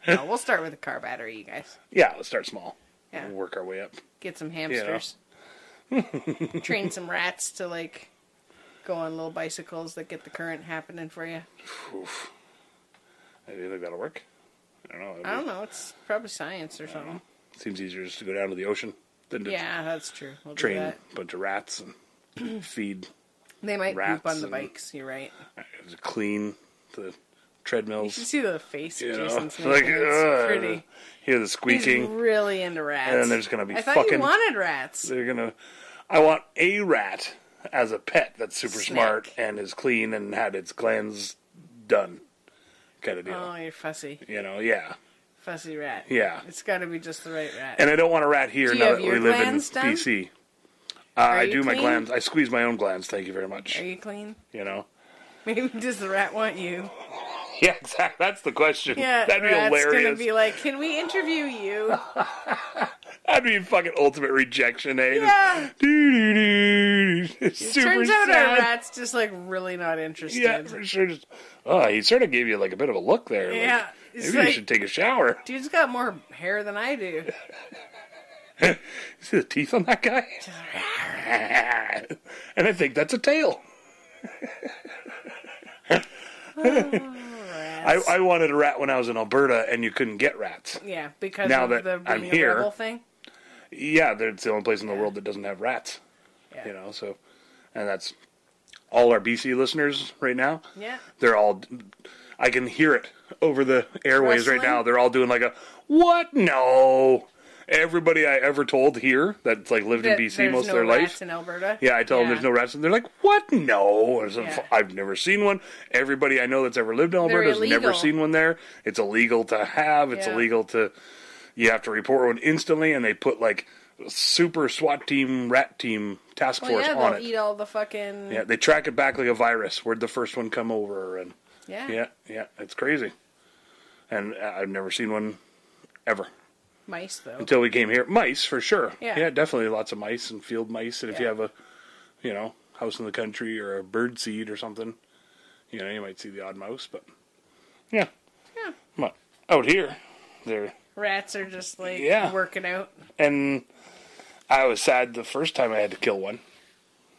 No, we'll start with a car battery, you guys. Yeah, let's start small. Yeah. We'll work our way up. Get some hamsters. Train some rats to, like, go on little bicycles that get the current happening for you. Oof. Do you think that'll work? I don't know. I don't know. It's probably science or something. Seems easier just to go down to the ocean than to that's true. We'll train do a that. bunch of rats and feed. They might rats poop on the bikes. You're right. Clean the treadmills. You should see the face of Jason's like, making. It's pretty. Hear the squeaking. He's really into rats. And then there's going to be I thought you wanted rats. I want a rat as a pet that's super Snack. smart and is clean and had its glands done. Kind of deal. Oh, you're fussy. Yeah. Fussy rat. Yeah. It's got to be just the right rat. And I don't want a rat here Do you now have that your we live in glands done? BC. Are I you do my clean? glands. I squeeze my own glands. Thank you very much. Are you clean? Maybe does the rat want you? Yeah, exactly. That's the question. Yeah, That'd be rat's hilarious. Gonna be like, can we interview you? That'd be fucking ultimate rejection, eh? Yeah. It's super Turns out sad. our rat's just like really not interested. Yeah, for sure. He sort of gave you like a bit of a look there. Yeah. Like, It's maybe like, you should take a shower. Dude's got more hair than I do. You see the teeth on that guy? And I think that's a tail. I wanted a rat when I was in Alberta, and you couldn't get rats. Yeah, because Now of that the I'm being here- a rebel thing. Yeah, it's the only place in the world that doesn't have rats. Yeah. So, and that's all our BC listeners right now. Yeah. They're all, I can hear it over the airways right Wrestling? now. They're all doing like a, what? No. Everybody I ever told here that's like lived in BC most of their rats life. in Alberta. Yeah, I tell them there's no rats, and they're like, "What? No!" I said, Yeah. I've never seen one. Everybody I know that's ever lived in Alberta has never illegal. seen one there. It's illegal to have. It's Yeah. illegal to. You have to report one instantly, and they put like super SWAT team, rat team, task force yeah, on they'll it. eat all the fucking... Yeah, they track it back like a virus. Where'd the first one come over? And yeah, it's crazy. And I've never seen one ever. Mice, though. Until we came here. Mice, for sure. Yeah. Definitely lots of mice and field mice. And if you have a, house in the country or a bird seed or something, you might see the odd mouse. But, yeah. But out here, they're... Rats are just, like, working out. And I was sad the first time I had to kill one.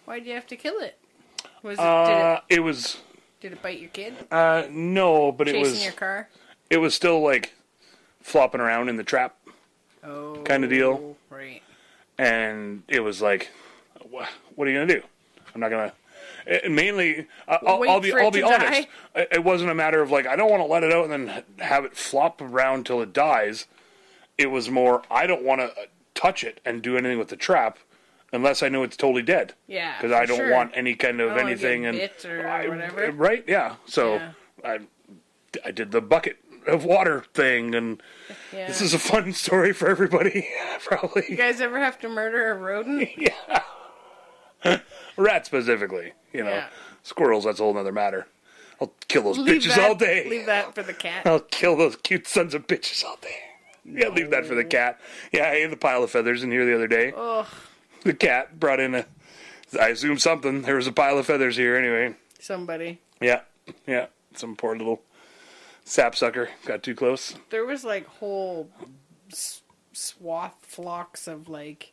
Why'd you have to kill it? Did it bite your kid? No, but Chasing your car? It was still, like, flopping around in the trap. Kind of deal. Right. And it was like, what are you going to do? I'm not going to... Mainly, I'll be honest. Die? It wasn't a matter of like, I don't want to let it out and then have it flop around till it dies. It was more, I don't want to touch it and do anything with the trap unless I know it's totally dead. Yeah, because I don't want any kind of anything. Get bit or whatever. Right, yeah. So I did the bucket of water thing, and this is a fun story for everybody. Probably. You guys ever have to murder a rodent? Yeah. Rats specifically. Squirrels, that's a whole nother matter. I'll kill those bitches all day. Leave that for the cat. I'll kill those cute sons of bitches all day. Yeah, leave that for the cat. Yeah, I ate the pile of feathers in here the other day. Ugh. The cat brought in I assume something. There was a pile of feathers here anyway. Somebody. Yeah. Some poor little sapsucker got too close. There was like whole flocks of like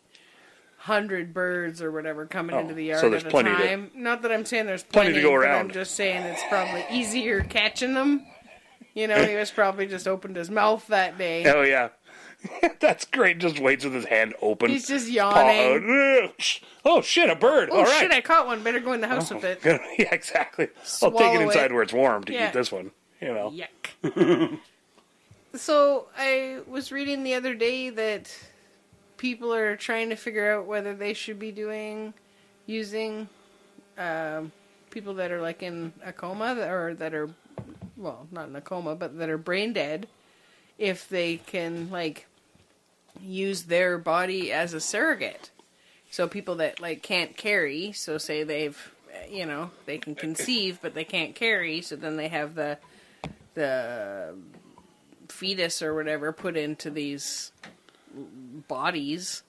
100 birds or whatever coming into the yard so there's at a plenty time. Not that I'm saying there's plenty to go but around. I'm just saying it's probably easier catching them. He was probably just opened his mouth that day. Oh, yeah. That's great. Just waits with his hand open. He's just yawning. Oh, shit, a bird. Oh, all right. shit, I caught one. Better go in the house with it. Yeah, exactly. I'll take it inside where it's warm to Yeah. eat this one. Yuck. So, I was reading the other day that people are trying to figure out whether they should be using people that are like in a coma or that are, well, not in a coma, but that are brain dead, if they can like use their body as a surrogate. So people that like can't carry, so say they've they can conceive, but they can't carry. So then they have the fetus or whatever put into these bodies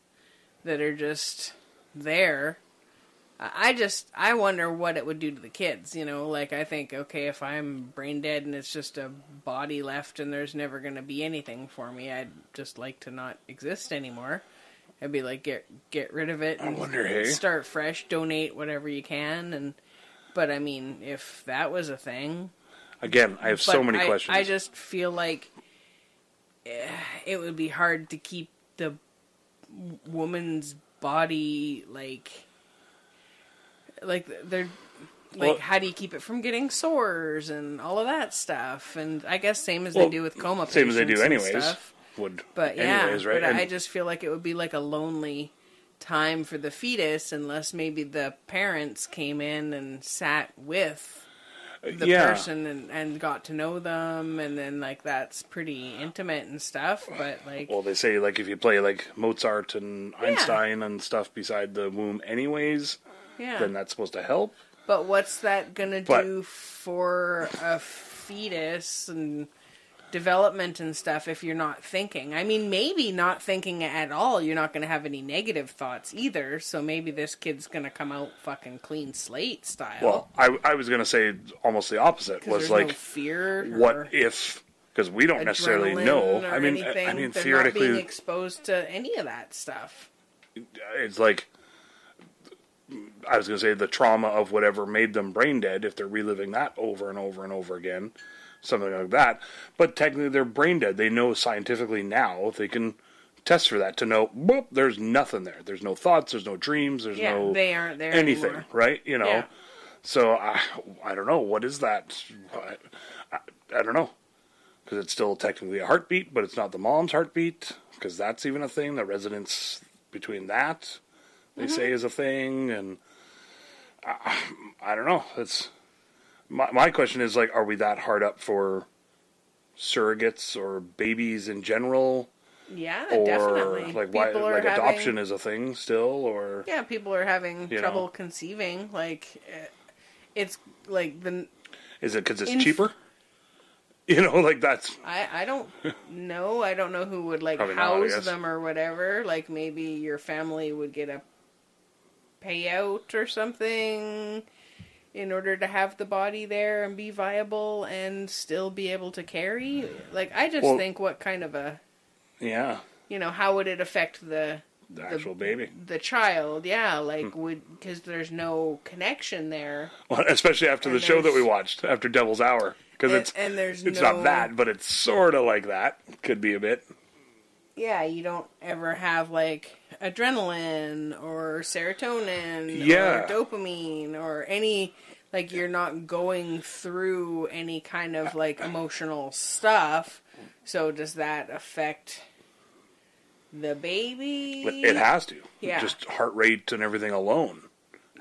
that are just there. I wonder what it would do to the kids, like I think, okay, if I'm brain dead and it's just a body left and there's never going to be anything for me, I'd just like to not exist anymore. I'd be like, get rid of it and start fresh, donate whatever you can. But I mean, if that was a thing. Again, I have so many questions. I just feel like it would be hard to keep the woman's body how do you keep it from getting sores and all of that stuff? And I guess same as they do with coma patients. Same as they do anyways. Stuff. Right? But I just feel like it would be like a lonely time for the fetus unless maybe the parents came in and sat with the person and got to know them, and then that's pretty intimate and stuff. But well, they say if you play Mozart and Einstein and stuff beside the womb anyways, then that's supposed to help. But what's that gonna do for a fetus and development and stuff if you're not thinking? I mean, maybe not thinking at all, you're not gonna have any negative thoughts either, so maybe this kid's gonna come out fucking clean slate style. Well, I was gonna say almost the opposite. Was no fear. What if? Because we don't necessarily know. I mean, they're theoretically, not being exposed to any of that stuff. It's I was going to say the trauma of whatever made them brain dead, if they're reliving that over and over and over again, something like that. But technically they're brain dead. They know scientifically now, they can test for that to know, whoop, there's nothing there. There's no thoughts, there's no dreams, there's no they aren't there anything, anymore. Right? So I don't know. What is that? I don't know. Because it's still technically a heartbeat, but it's not the mom's heartbeat, because that's even a thing, the resonance between that. They say is a thing, and I don't know. It's my question is are we that hard up for surrogates or babies in general? Yeah, or, definitely. Why adoption is a thing still, or people are having trouble conceiving. It's is it because it's cheaper? That's... I don't know. I don't know who would house them or whatever. Maybe your family would get a payout or something in order to have the body there and be viable and still be able to carry. I just think what kind of a... Yeah. How would it affect the actual baby? The child, because there's no connection there. Well, especially after the show that we watched, after Devil's Hour. Because it's not that, but it's sort of like that. Could be a bit. Yeah, you don't ever have adrenaline or serotonin or dopamine or any you're not going through any kind of emotional stuff. So does that affect the baby? It has to. Yeah. Just heart rate and everything alone.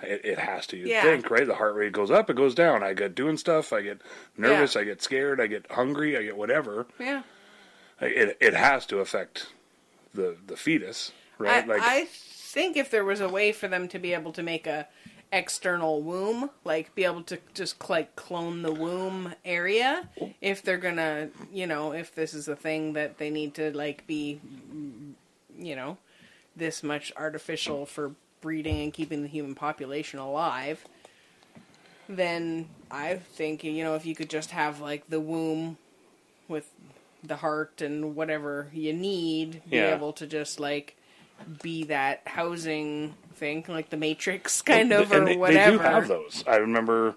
It has to. You'd think, right? The heart rate goes up, it goes down. I get doing stuff, I get nervous, I get scared, I get hungry, I get whatever. Yeah. It has to affect the fetus, right? I think if there was a way for them to be able to make a external womb, be able to just clone the womb area, if they're gonna, if this is a thing that they need to be, this much artificial for breeding and keeping the human population alive, then I think, if you could just have the womb with the heart and whatever you need, be able to just be that housing thing, the Matrix kind of, or whatever. They do have those. I remember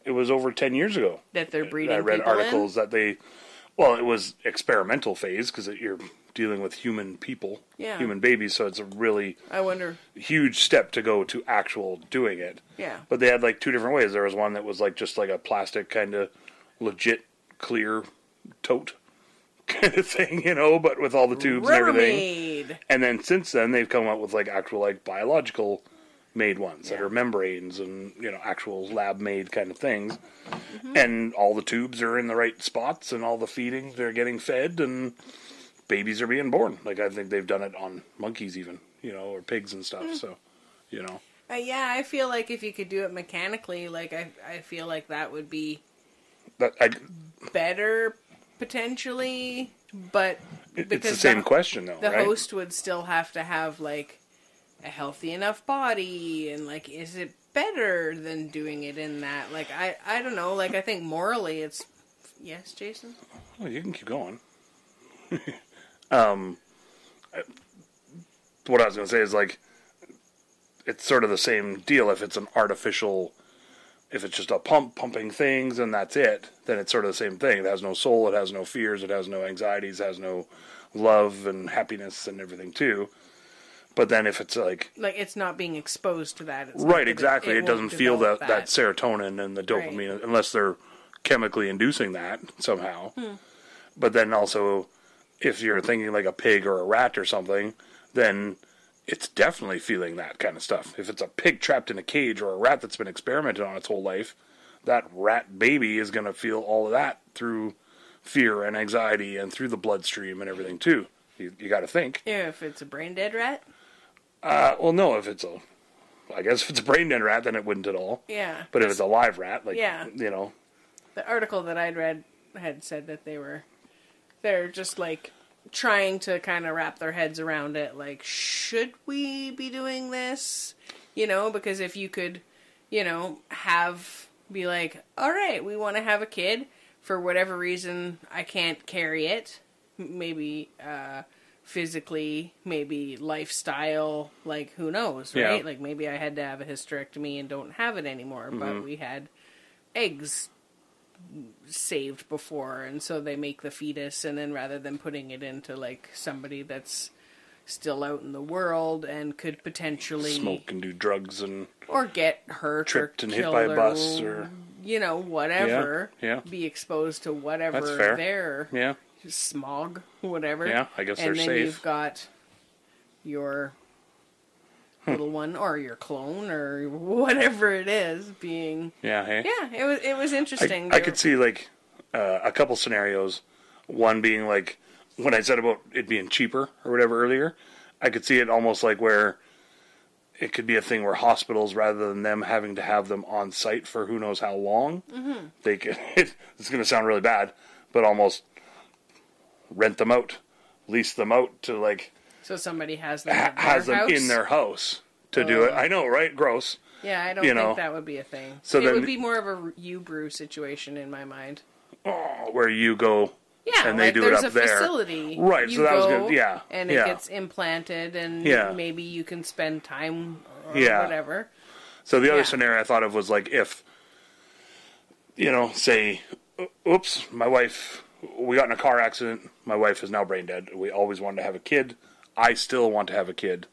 it was over 10 years ago that they're breeding. I read articles that it was experimental phase because you're dealing with human people, human babies, so it's a really huge step to go to actual doing it. Yeah. But they had two different ways. There was one that was just a plastic kind of legit clear tote kind of thing, but with all the tubes and everything. And then since then they've come up with actual biological made ones that are membranes and actual lab made kind of things. And all the tubes are in the right spots and all the feeding they're getting fed and babies are being born. I think they've done it on monkeys even, or pigs and stuff. So, Yeah, I feel like if you could do it mechanically, like I feel like that would be better potentially, but it's the same question though, the right? host would still have to have like a healthy enough body, and like, is it better than doing it in that? Like, I don't know. Like, I think morally, it's yes, Jason. Oh, you can keep going. What I was going to say is, like, it's sort of the same deal. If it's an artificial, if it's just a pumping things and that's it, then it's sort of the same thing. It has no soul, it has no fears, it has no anxieties, it has no love and happiness and everything too. But then if it's like it's not being exposed to that. It's right, not exactly. It doesn't feel that serotonin and the dopamine, right. Unless they're chemically inducing that somehow. But then also, if you're thinking like a pig or a rat or something, then it's definitely feeling that kind of stuff. If it's a pig trapped in a cage or a rat that's been experimented on its whole life, that rat baby is going to feel all of that through fear and anxiety and through the bloodstream and everything too. You got to think. Yeah, if it's a brain dead rat. Well, no, I guess if it's a brain dead rat, then it wouldn't at all. Yeah. But if it's a live rat, The article that I'd read had said that they're just like trying to kind of wrap their heads around it. Like, should we be doing this? Because if you could, be like, all right, we want to have a kid. For whatever reason, I can't carry it. Maybe, physically, maybe lifestyle, like, who knows, right? Yeah. Like, maybe I had to have a hysterectomy and don't have it anymore, but we had eggs saved before, and so they make the fetus, and then rather than putting it into, like, somebody that's still out in the world and could potentially smoke and do drugs and or get hurt tripped or and killed hit by a bus or whatever, yeah. be exposed to whatever That's fair. their smog, whatever. Yeah, I guess they're safe. And then you've got your little one or your clone or whatever it is being. Yeah, hey. Yeah, it was interesting. I could see like a couple scenarios. One being like when I said about it being cheaper or whatever earlier, I could see it almost like where it could be a thing where hospitals, rather than them having to have them on site for who knows how long, they could. It's going to sound really bad, but almost rent them out, lease them out to like. So somebody has them at their house? In their house to do it. I know, right? Gross. Yeah, I don't think that would be a thing. So it would be more of a you-brew situation in my mind. Oh, where you go. Yeah, and they do it up there. There's a facility. Right, so that was good. Yeah. And it gets implanted, and maybe you can spend time or whatever. So the other scenario I thought of was like if, say, oops, my wife, we got in a car accident. My wife is now brain dead. We always wanted to have a kid. I still want to have a kid.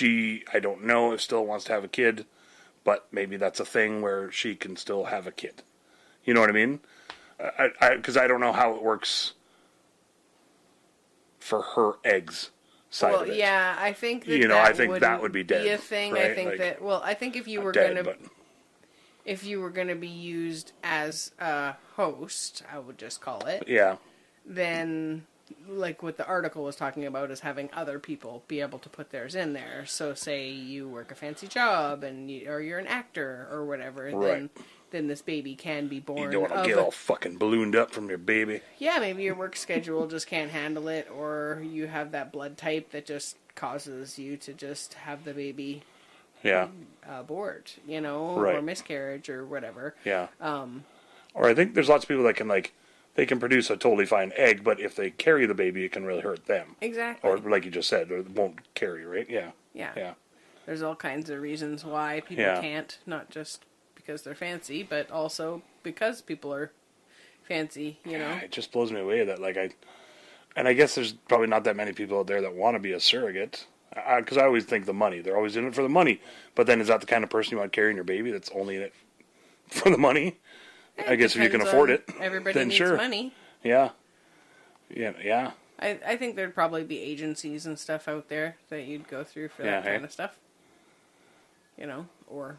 I don't know if still wants to have a kid, but maybe that's a thing where she can still have a kid. You know what I mean? Because I don't know how it works for her eggs side of it. Well, yeah, I think that I think that would be dead. Be a thing. Right? I think I think if you were going to be used as a host, I would just call it. Yeah. Then, like what the article was talking about, is having other people be able to put theirs in there. So, say you work a fancy job, or you're an actor or whatever, right. Then this baby can be born. You don't want to get all fucking ballooned up from your baby. Yeah, maybe your work schedule just can't handle it, or you have that blood type that just causes you to just have the baby abort, right. or miscarriage or whatever. Yeah. Or I think there's lots of people that can they can produce a totally fine egg, but if they carry the baby, it can really hurt them. Exactly. Or like you just said, it won't carry, right? Yeah. Yeah. There's all kinds of reasons why people can't, not just because they're fancy, but also because people are fancy, It just blows me away that, and I guess there's probably not that many people out there that want to be a surrogate. Because I always think the money. They're always in it for the money. But then is that the kind of person you want carrying your baby that's only in it for the money? I guess if you can afford it, everybody then needs sure. money. Yeah. Yeah. I think there'd probably be agencies and stuff out there that you'd go through for that kind of stuff. Or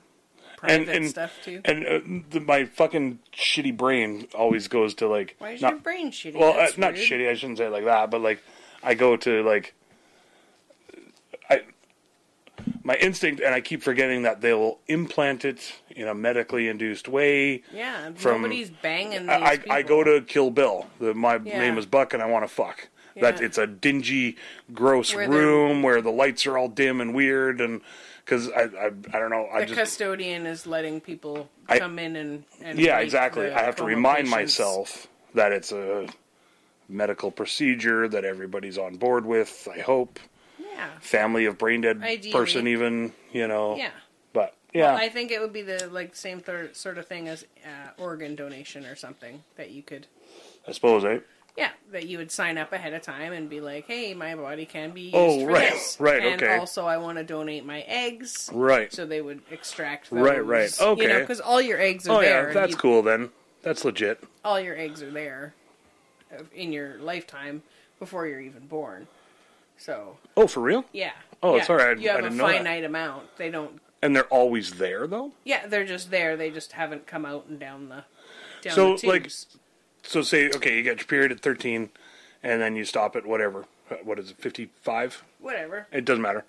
private stuff too. And my fucking shitty brain always goes to Why is your brain shitty? Well, not weird. Shitty. I shouldn't say it like that. But I go to my instinct, and I keep forgetting that they'll implant it in a medically induced way. Yeah, nobody's banging these people. I go to Kill Bill. My name is Buck, and I want to fuck. Yeah. It's a dingy, gross room where the lights are all dim and weird, and because I don't know. The custodian is letting people come in and yeah, exactly. I have to remind myself that it's a medical procedure that everybody's on board with. I hope. Yeah. Family of brain dead person, even Yeah. But yeah, well, I think it would be the same sort of thing as organ donation or something that you could. I suppose, right? Yeah, that you would sign up ahead of time and be like, "Hey, my body can be used for this." Right, and okay. also, I want to donate my eggs. Right. So they would extract those. Right. Okay. Because all your eggs are there. Oh, yeah, that's cool then. That's legit. All your eggs are there in your lifetime before you're even born. So. Oh, for real? Yeah. Oh, yeah. sorry, I you have didn't a know that. finite amount. They don't. And they're always there, though? Yeah, they're just there. They just haven't come out and down the tubes. So say, okay, you get your period at 13, and then you stop at whatever. What is it, 55? Whatever. It doesn't matter.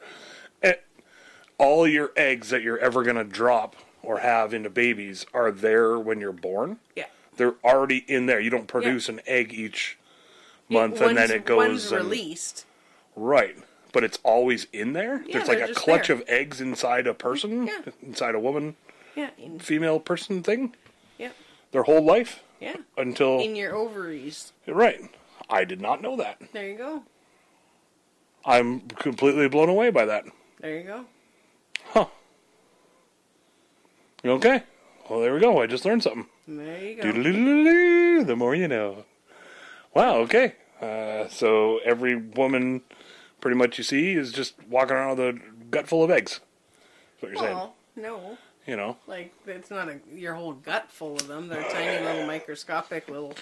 All your eggs that you're ever going to drop or have into babies are there when you're born? Yeah. They're already in there. You don't produce an egg each month, and then it goes... One's released. Right. But it's always in there? Yeah, There's a clutch there. of eggs inside a person? Yeah. Inside a woman? Yeah. Female person thing? Yeah. Their whole life? Yeah. Until... In your ovaries. Right. I did not know that. There you go. I'm completely blown away by that. There you go. Huh. Okay. Well, there we go. I just learned something. There you go. Doo-doo-doo-doo-doo. The more you know. Wow, okay. So every woman pretty much you see is just walking around with a gut full of eggs. That's what you're saying. Well, no. You know. It's not your whole gut full of them. They're tiny little microscopic little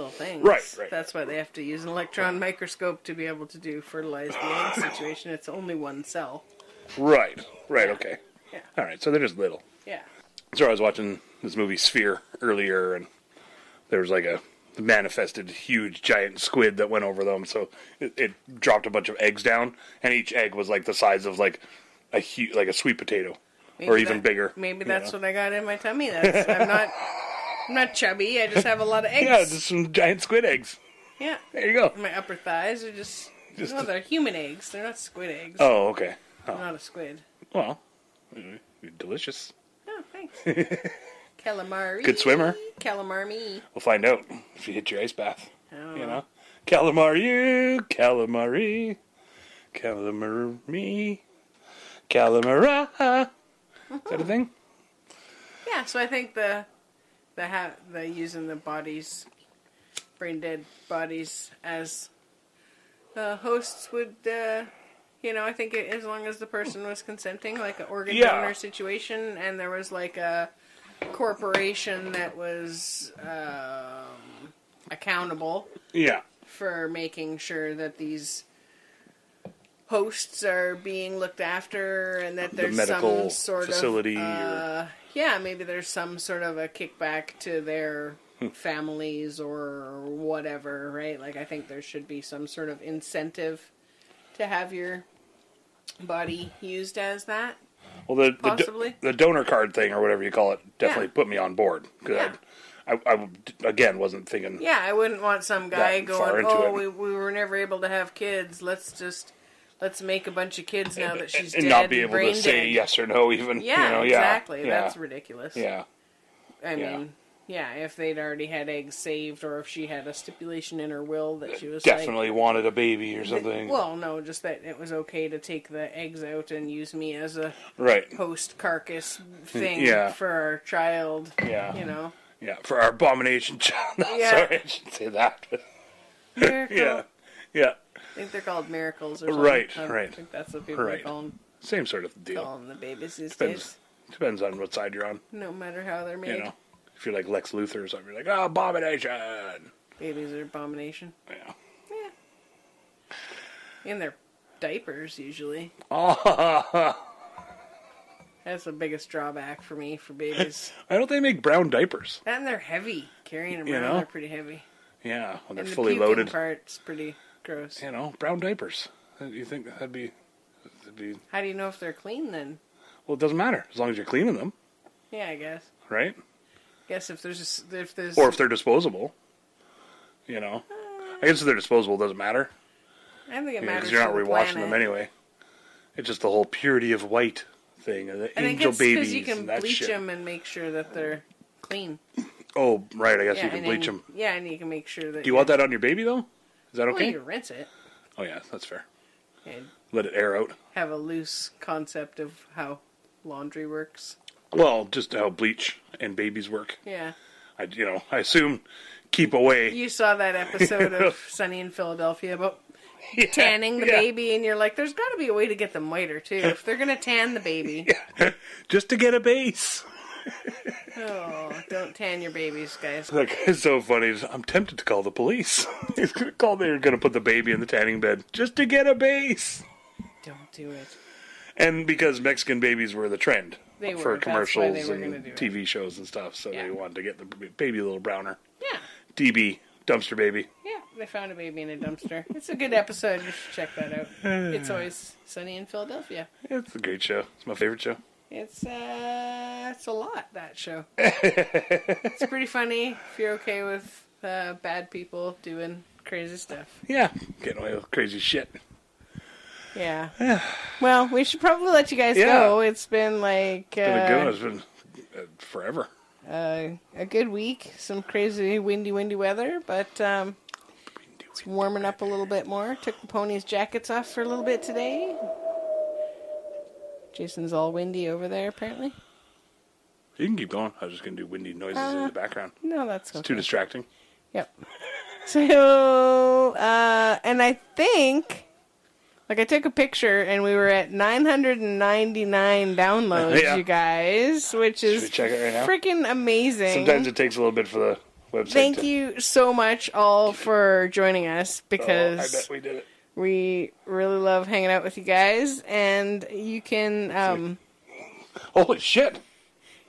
things. Right. That's why they have to use an electron microscope to be able to fertilize the egg situation. It's only one cell. Right, Yeah. okay. Yeah. All right, so they're just little. Yeah. So I was watching this movie Sphere earlier, and there was a manifested huge giant squid that went over them, so it dropped a bunch of eggs down, and each egg was the size of a sweet potato. Maybe or even bigger. Maybe that's what I got in my tummy. I'm not chubby. I just have a lot of eggs. Yeah, just some giant squid eggs. Yeah. There you go. My upper thighs are just no, they're human eggs. They're not squid eggs. Oh, okay. Oh. I'm not a squid. Well, delicious. Oh, thanks. Calamari. Good swimmer. Calamari. We'll find out if you hit your ice bath. I don't You know. know? Calamari, calamari, calamari, calamara. Is that a thing? Yeah, so I think the using the bodies, brain dead bodies as hosts would, I think as long as the person was consenting, like an organ donor situation, and there was a corporation that was accountable. Yeah. For making sure that these hosts are being looked after and that there's medical some sort facility of maybe there's some sort of a kickback to their families or whatever, right? I think there should be some sort of incentive to have your body used as that. Well, possibly the donor card thing or whatever you call it definitely put me on board. Yeah. I again wasn't thinking. Yeah, I wouldn't want some guy going, we were never able to have kids. Let's make a bunch of kids now that she's dead and not be able brain to say dead. yes or no even. Yeah, exactly. Yeah. That's ridiculous. Yeah. I mean, if they'd already had eggs saved or if she had a stipulation in her will that she was definitely wanted a baby or something. Well, no, just that it was okay to take the eggs out and use me as a host carcass thing for our child. Yeah. Yeah, for our abomination child. Yeah. Sorry, I shouldn't say that. Miracle. Yeah. I think they're called miracles or something. Right. I think that's what people call them. Same sort of deal. Call them the babies these days. Depends on what side you're on. No matter how they're made. If you're like Lex Luthor or something, you're like, abomination. Babies are abomination. Yeah. In their diapers, usually. Oh. That's the biggest drawback for me for babies. Why don't they make brown diapers? And they're heavy. Carrying them around, they're pretty heavy. Yeah, when they're and fully the puking loaded. Part's pretty gross. Brown diapers. You think that'd be How do you know if they're clean then? Well, it doesn't matter as long as you're cleaning them, Yeah, I guess. right? Guess if there's Or if they're disposable, you know. I guess if they're disposable, it doesn't matter. I don't think it Because matters. you're not for the rewashing planet. them anyway. It's just the whole purity of white thing, the I think angel it's babies, because you can and that bleach shit. them and make sure that they're clean. Oh, right. I guess you Yeah, can and bleach then- them. Yeah, and you can make sure that. Do you want that on your baby though? Is that Well, okay? you rinse it Oh yeah, that's fair. and Let it air out. have a loose concept of how laundry works. Well, just how bleach and babies work. Yeah. I assume keep away. You saw that episode of Sunny in Philadelphia about tanning the yeah. baby, and you're like, there's got to be a way to get them whiter, too. If they're going to tan the baby. Yeah. Just to get a base. Oh, don't tan your babies, guys. That guy's so funny. I'm tempted to call the police. They're going to put the baby in the tanning bed just to get a base. Don't do it. And because Mexican babies were the trend They were. for That's why commercials they were gonna and do it. TV shows and stuff, so Yeah. they wanted to get the baby a little browner. Yeah. DB, dumpster baby. Yeah, they found a baby in a dumpster. It's a good episode. You should check that out. It's always Sunny in Philadelphia. It's a great show. It's my favorite show. It's a lot, that show. It's pretty funny if you're okay with bad people doing crazy stuff. Yeah, getting away with crazy shit. Yeah. Well, we should probably let you guys Yeah. go. It's been like It's been a good one. It's been forever. a good week. Some crazy windy weather, but it's warming up a little bit more. Took the ponies' jackets off for a little bit today. Jason's all windy over there, apparently. You can keep going. I was just going to do windy noises in the background. No, that's okay. It's too distracting. Yep. So, and I think, like, I took a picture and we were at 999 downloads, Yeah. you guys, which Should is we check it right now? freaking amazing. Sometimes it takes a little bit for the website. Thank you so much all for joining us I because bet we did it. we really love hanging out with you guys, and you can Holy shit!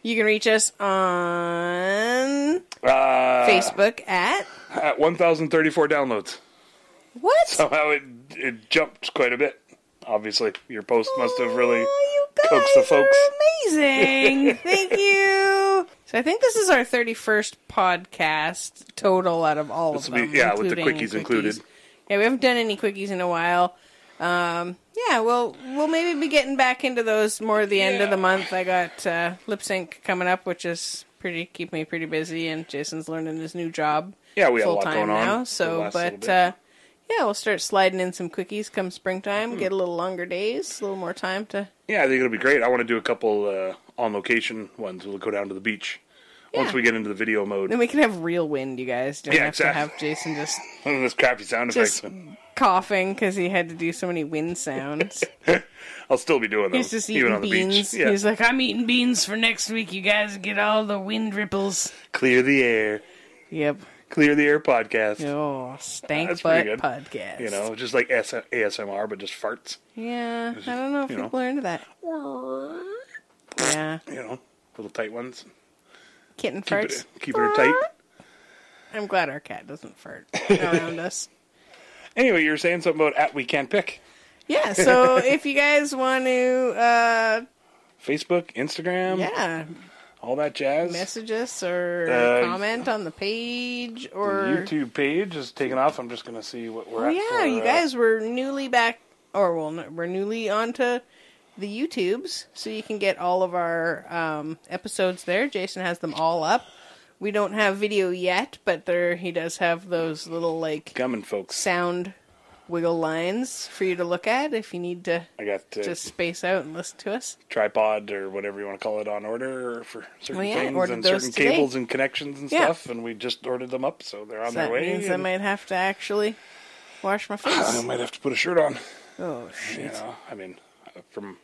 reach us on Facebook Facebook at 1,034 downloads. what? Somehow it jumped quite a bit. Obviously, your post must have really you guys coaxed the folks. are amazing. Thank you. So I think this is our 31st podcast total out of all This of will them. be- yeah, with the including quickies included. Yeah, we haven't done any quickies in a while. Yeah, we'll maybe be getting back into those more at the end of the month. I got lip sync coming up, which is keep me pretty busy, and Jason's learning his new job. Yeah, we have a lot full-time going on now. for the So, last little but bit. yeah, we'll start sliding in some quickies come springtime. Get a little longer days, a little more time to. Yeah, I think it'll be great. I want to do a couple on location ones. We'll go down to the beach once Yeah. we get into the video mode. Then we can have real wind, you guys. Don't Yeah, have exactly. to have Jason just One of those crappy sound effects. coughing because he had to do so many wind sounds. I'll still be doing those. He's just even eating on the beans. beach. Yeah. He's like, I'm eating beans for next week. You guys get all the wind ripples. Clear the air. Yep. Clear the air podcast. Oh, stank That's butt pretty good. podcast. You know, just like ASMR, but just farts. Yeah, I don't know if you know. people are into that. Yeah, You know, little tight ones. kitten farts. Keeping her tight. I'm glad our cat doesn't fart around us. Anyway, you were saying something about We Can't Pick. Yeah, so if you guys want to, Facebook, Instagram, yeah, all that jazz. message us or comment on the page The or YouTube page is taking off. I'm just going to see what we're Oh at. yeah, for, you guys were newly back, or well, no, we're newly onto the YouTubes, so you can get all of our episodes there. Jason has them all up. We don't have video yet, but he does have those little like Coming, folks. sound wiggle lines for you to look at if you need to I got just space out and listen to us. tripod or whatever you want to call it on order for certain Well, yeah, I things ordered and those certain today. cables and connections and Yeah. stuff, and we just ordered them up, so they're on So their that way. means I and might have to actually wash my I face. might have to put a shirt on. Oh You shit! know, I mean, from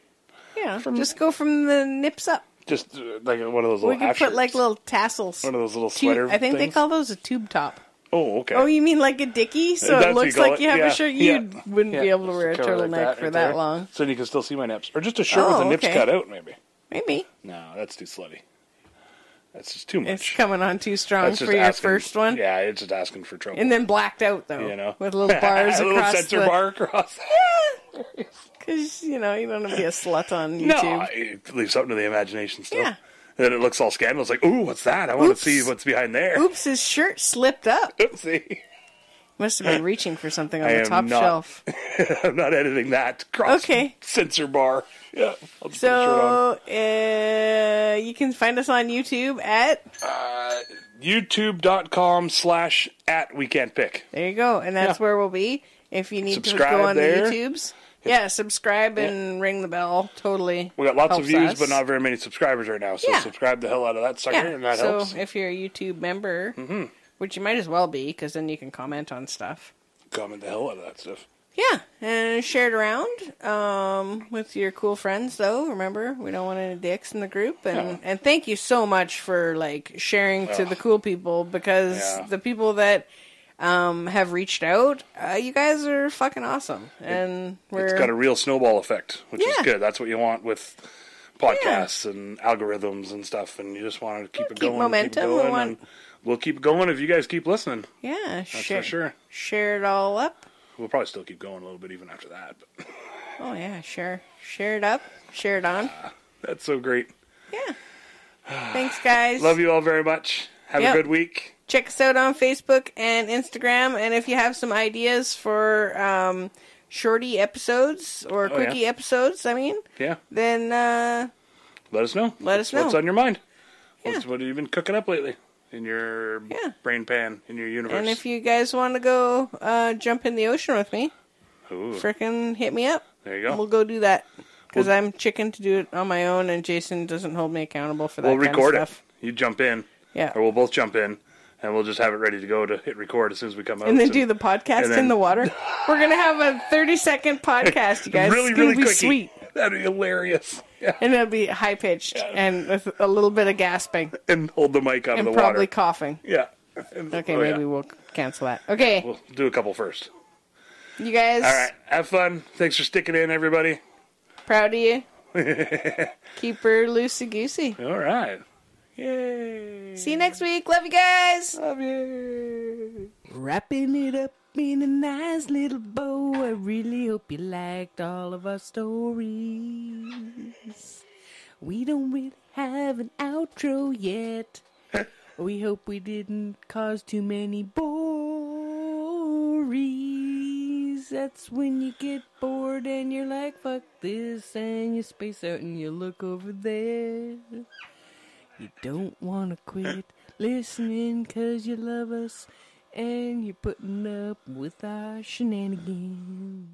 Yeah, just go from the nips up. just like one of those little We could half put like shirts. little tassels. One of those little Tube- sweater I think they things. call those a tube top. Oh, okay. Oh, you mean like a dickie? So That's it what looks you call like it. you have Yeah, a shirt. yeah. You wouldn't be able to wear a Just cover like turtleneck for right that there. long. So you can still see my nips. Or just a shirt with Oh, the nips okay. cut out, maybe. Maybe. No, that's too slutty. That's just too much. It's coming on too strong That's for just your asking- first one. Yeah, it's just asking for trouble. And then blacked out, though. You know? With little bars a little across sensor the... bar across. Because, you don't want to be a slut on YouTube. No, it leaves something to the imagination still. Yeah. And then it looks all scandalous, like, ooh, what's that? I want to see what's behind there. Oops, his shirt slipped up. Oopsie. Must have been reaching for something on the top shelf. I'm not editing that. Censor bar. Yeah. I'll just put a shirt on. You can find us on YouTube at... YouTube.com/@WeCan'tPick. There you go. And that's where we'll be. If you need Subscribe to go on there. the YouTubes. Yeah, subscribe and ring the bell. Totally. We got lots of views, us. but not very many subscribers right now. So subscribe the hell out of that sucker, and that helps. So if you're a YouTube member, which you might as well be, because then you can comment on stuff. Comment the hell out of that stuff. Yeah, and share it around with your cool friends, though. Remember, we don't want any dicks in the group. And thank you so much for sharing to the cool people, because the people that have reached out, you guys are fucking awesome. And it's got a real snowball effect, which is good. That's what you want with podcasts and algorithms and stuff, and you just want to keep it going. Momentum. Keep it going, and we'll keep it going if you guys keep listening. Yeah, that's for sure. Share it all up. We'll probably still keep going a little bit even after that. But. Oh, yeah, share it up. Share it on. That's so great. Yeah. Thanks, guys. Love you all very much. Have a good week. Check us out on Facebook and Instagram. And if you have some ideas for shorty episodes or quickie episodes, then let us know. Let us know. What's on your mind? What have you been cooking up lately? In your brain pan, in your universe. And if you guys want to go jump in the ocean with me, frickin' hit me up. There you go. And we'll go do that. Because I'm chicken to do it on my own, and Jason doesn't hold me accountable for that kind of stuff. We'll record it. You jump in. Yeah. Or we'll both jump in, and we'll just have it ready to go to hit record as soon as we come out. And then do the podcast in the water. We're going to have a 30-second podcast, you guys. Really, it's going to be quickie. sweet. That'd be hilarious. Yeah. And it'll be high-pitched and with a little bit of gasping. And hold the mic out of the water. And probably coughing. Yeah. Okay, maybe we'll cancel that. Okay. We'll do a couple first. You guys. All right. Have fun. Thanks for sticking in, everybody. Proud of you. Keep her loosey-goosey. All right. Yay. See you next week. Love you guys. Love you. Wrapping it up in a nice little bow. I really hope you liked all of our stories. We don't really have an outro yet. We hope we didn't cause too many bories. That's when you get bored and you're like, fuck this, and you space out and you look over there. You don't want to quit listening 'cause you love us and you're putting up with our shenanigans.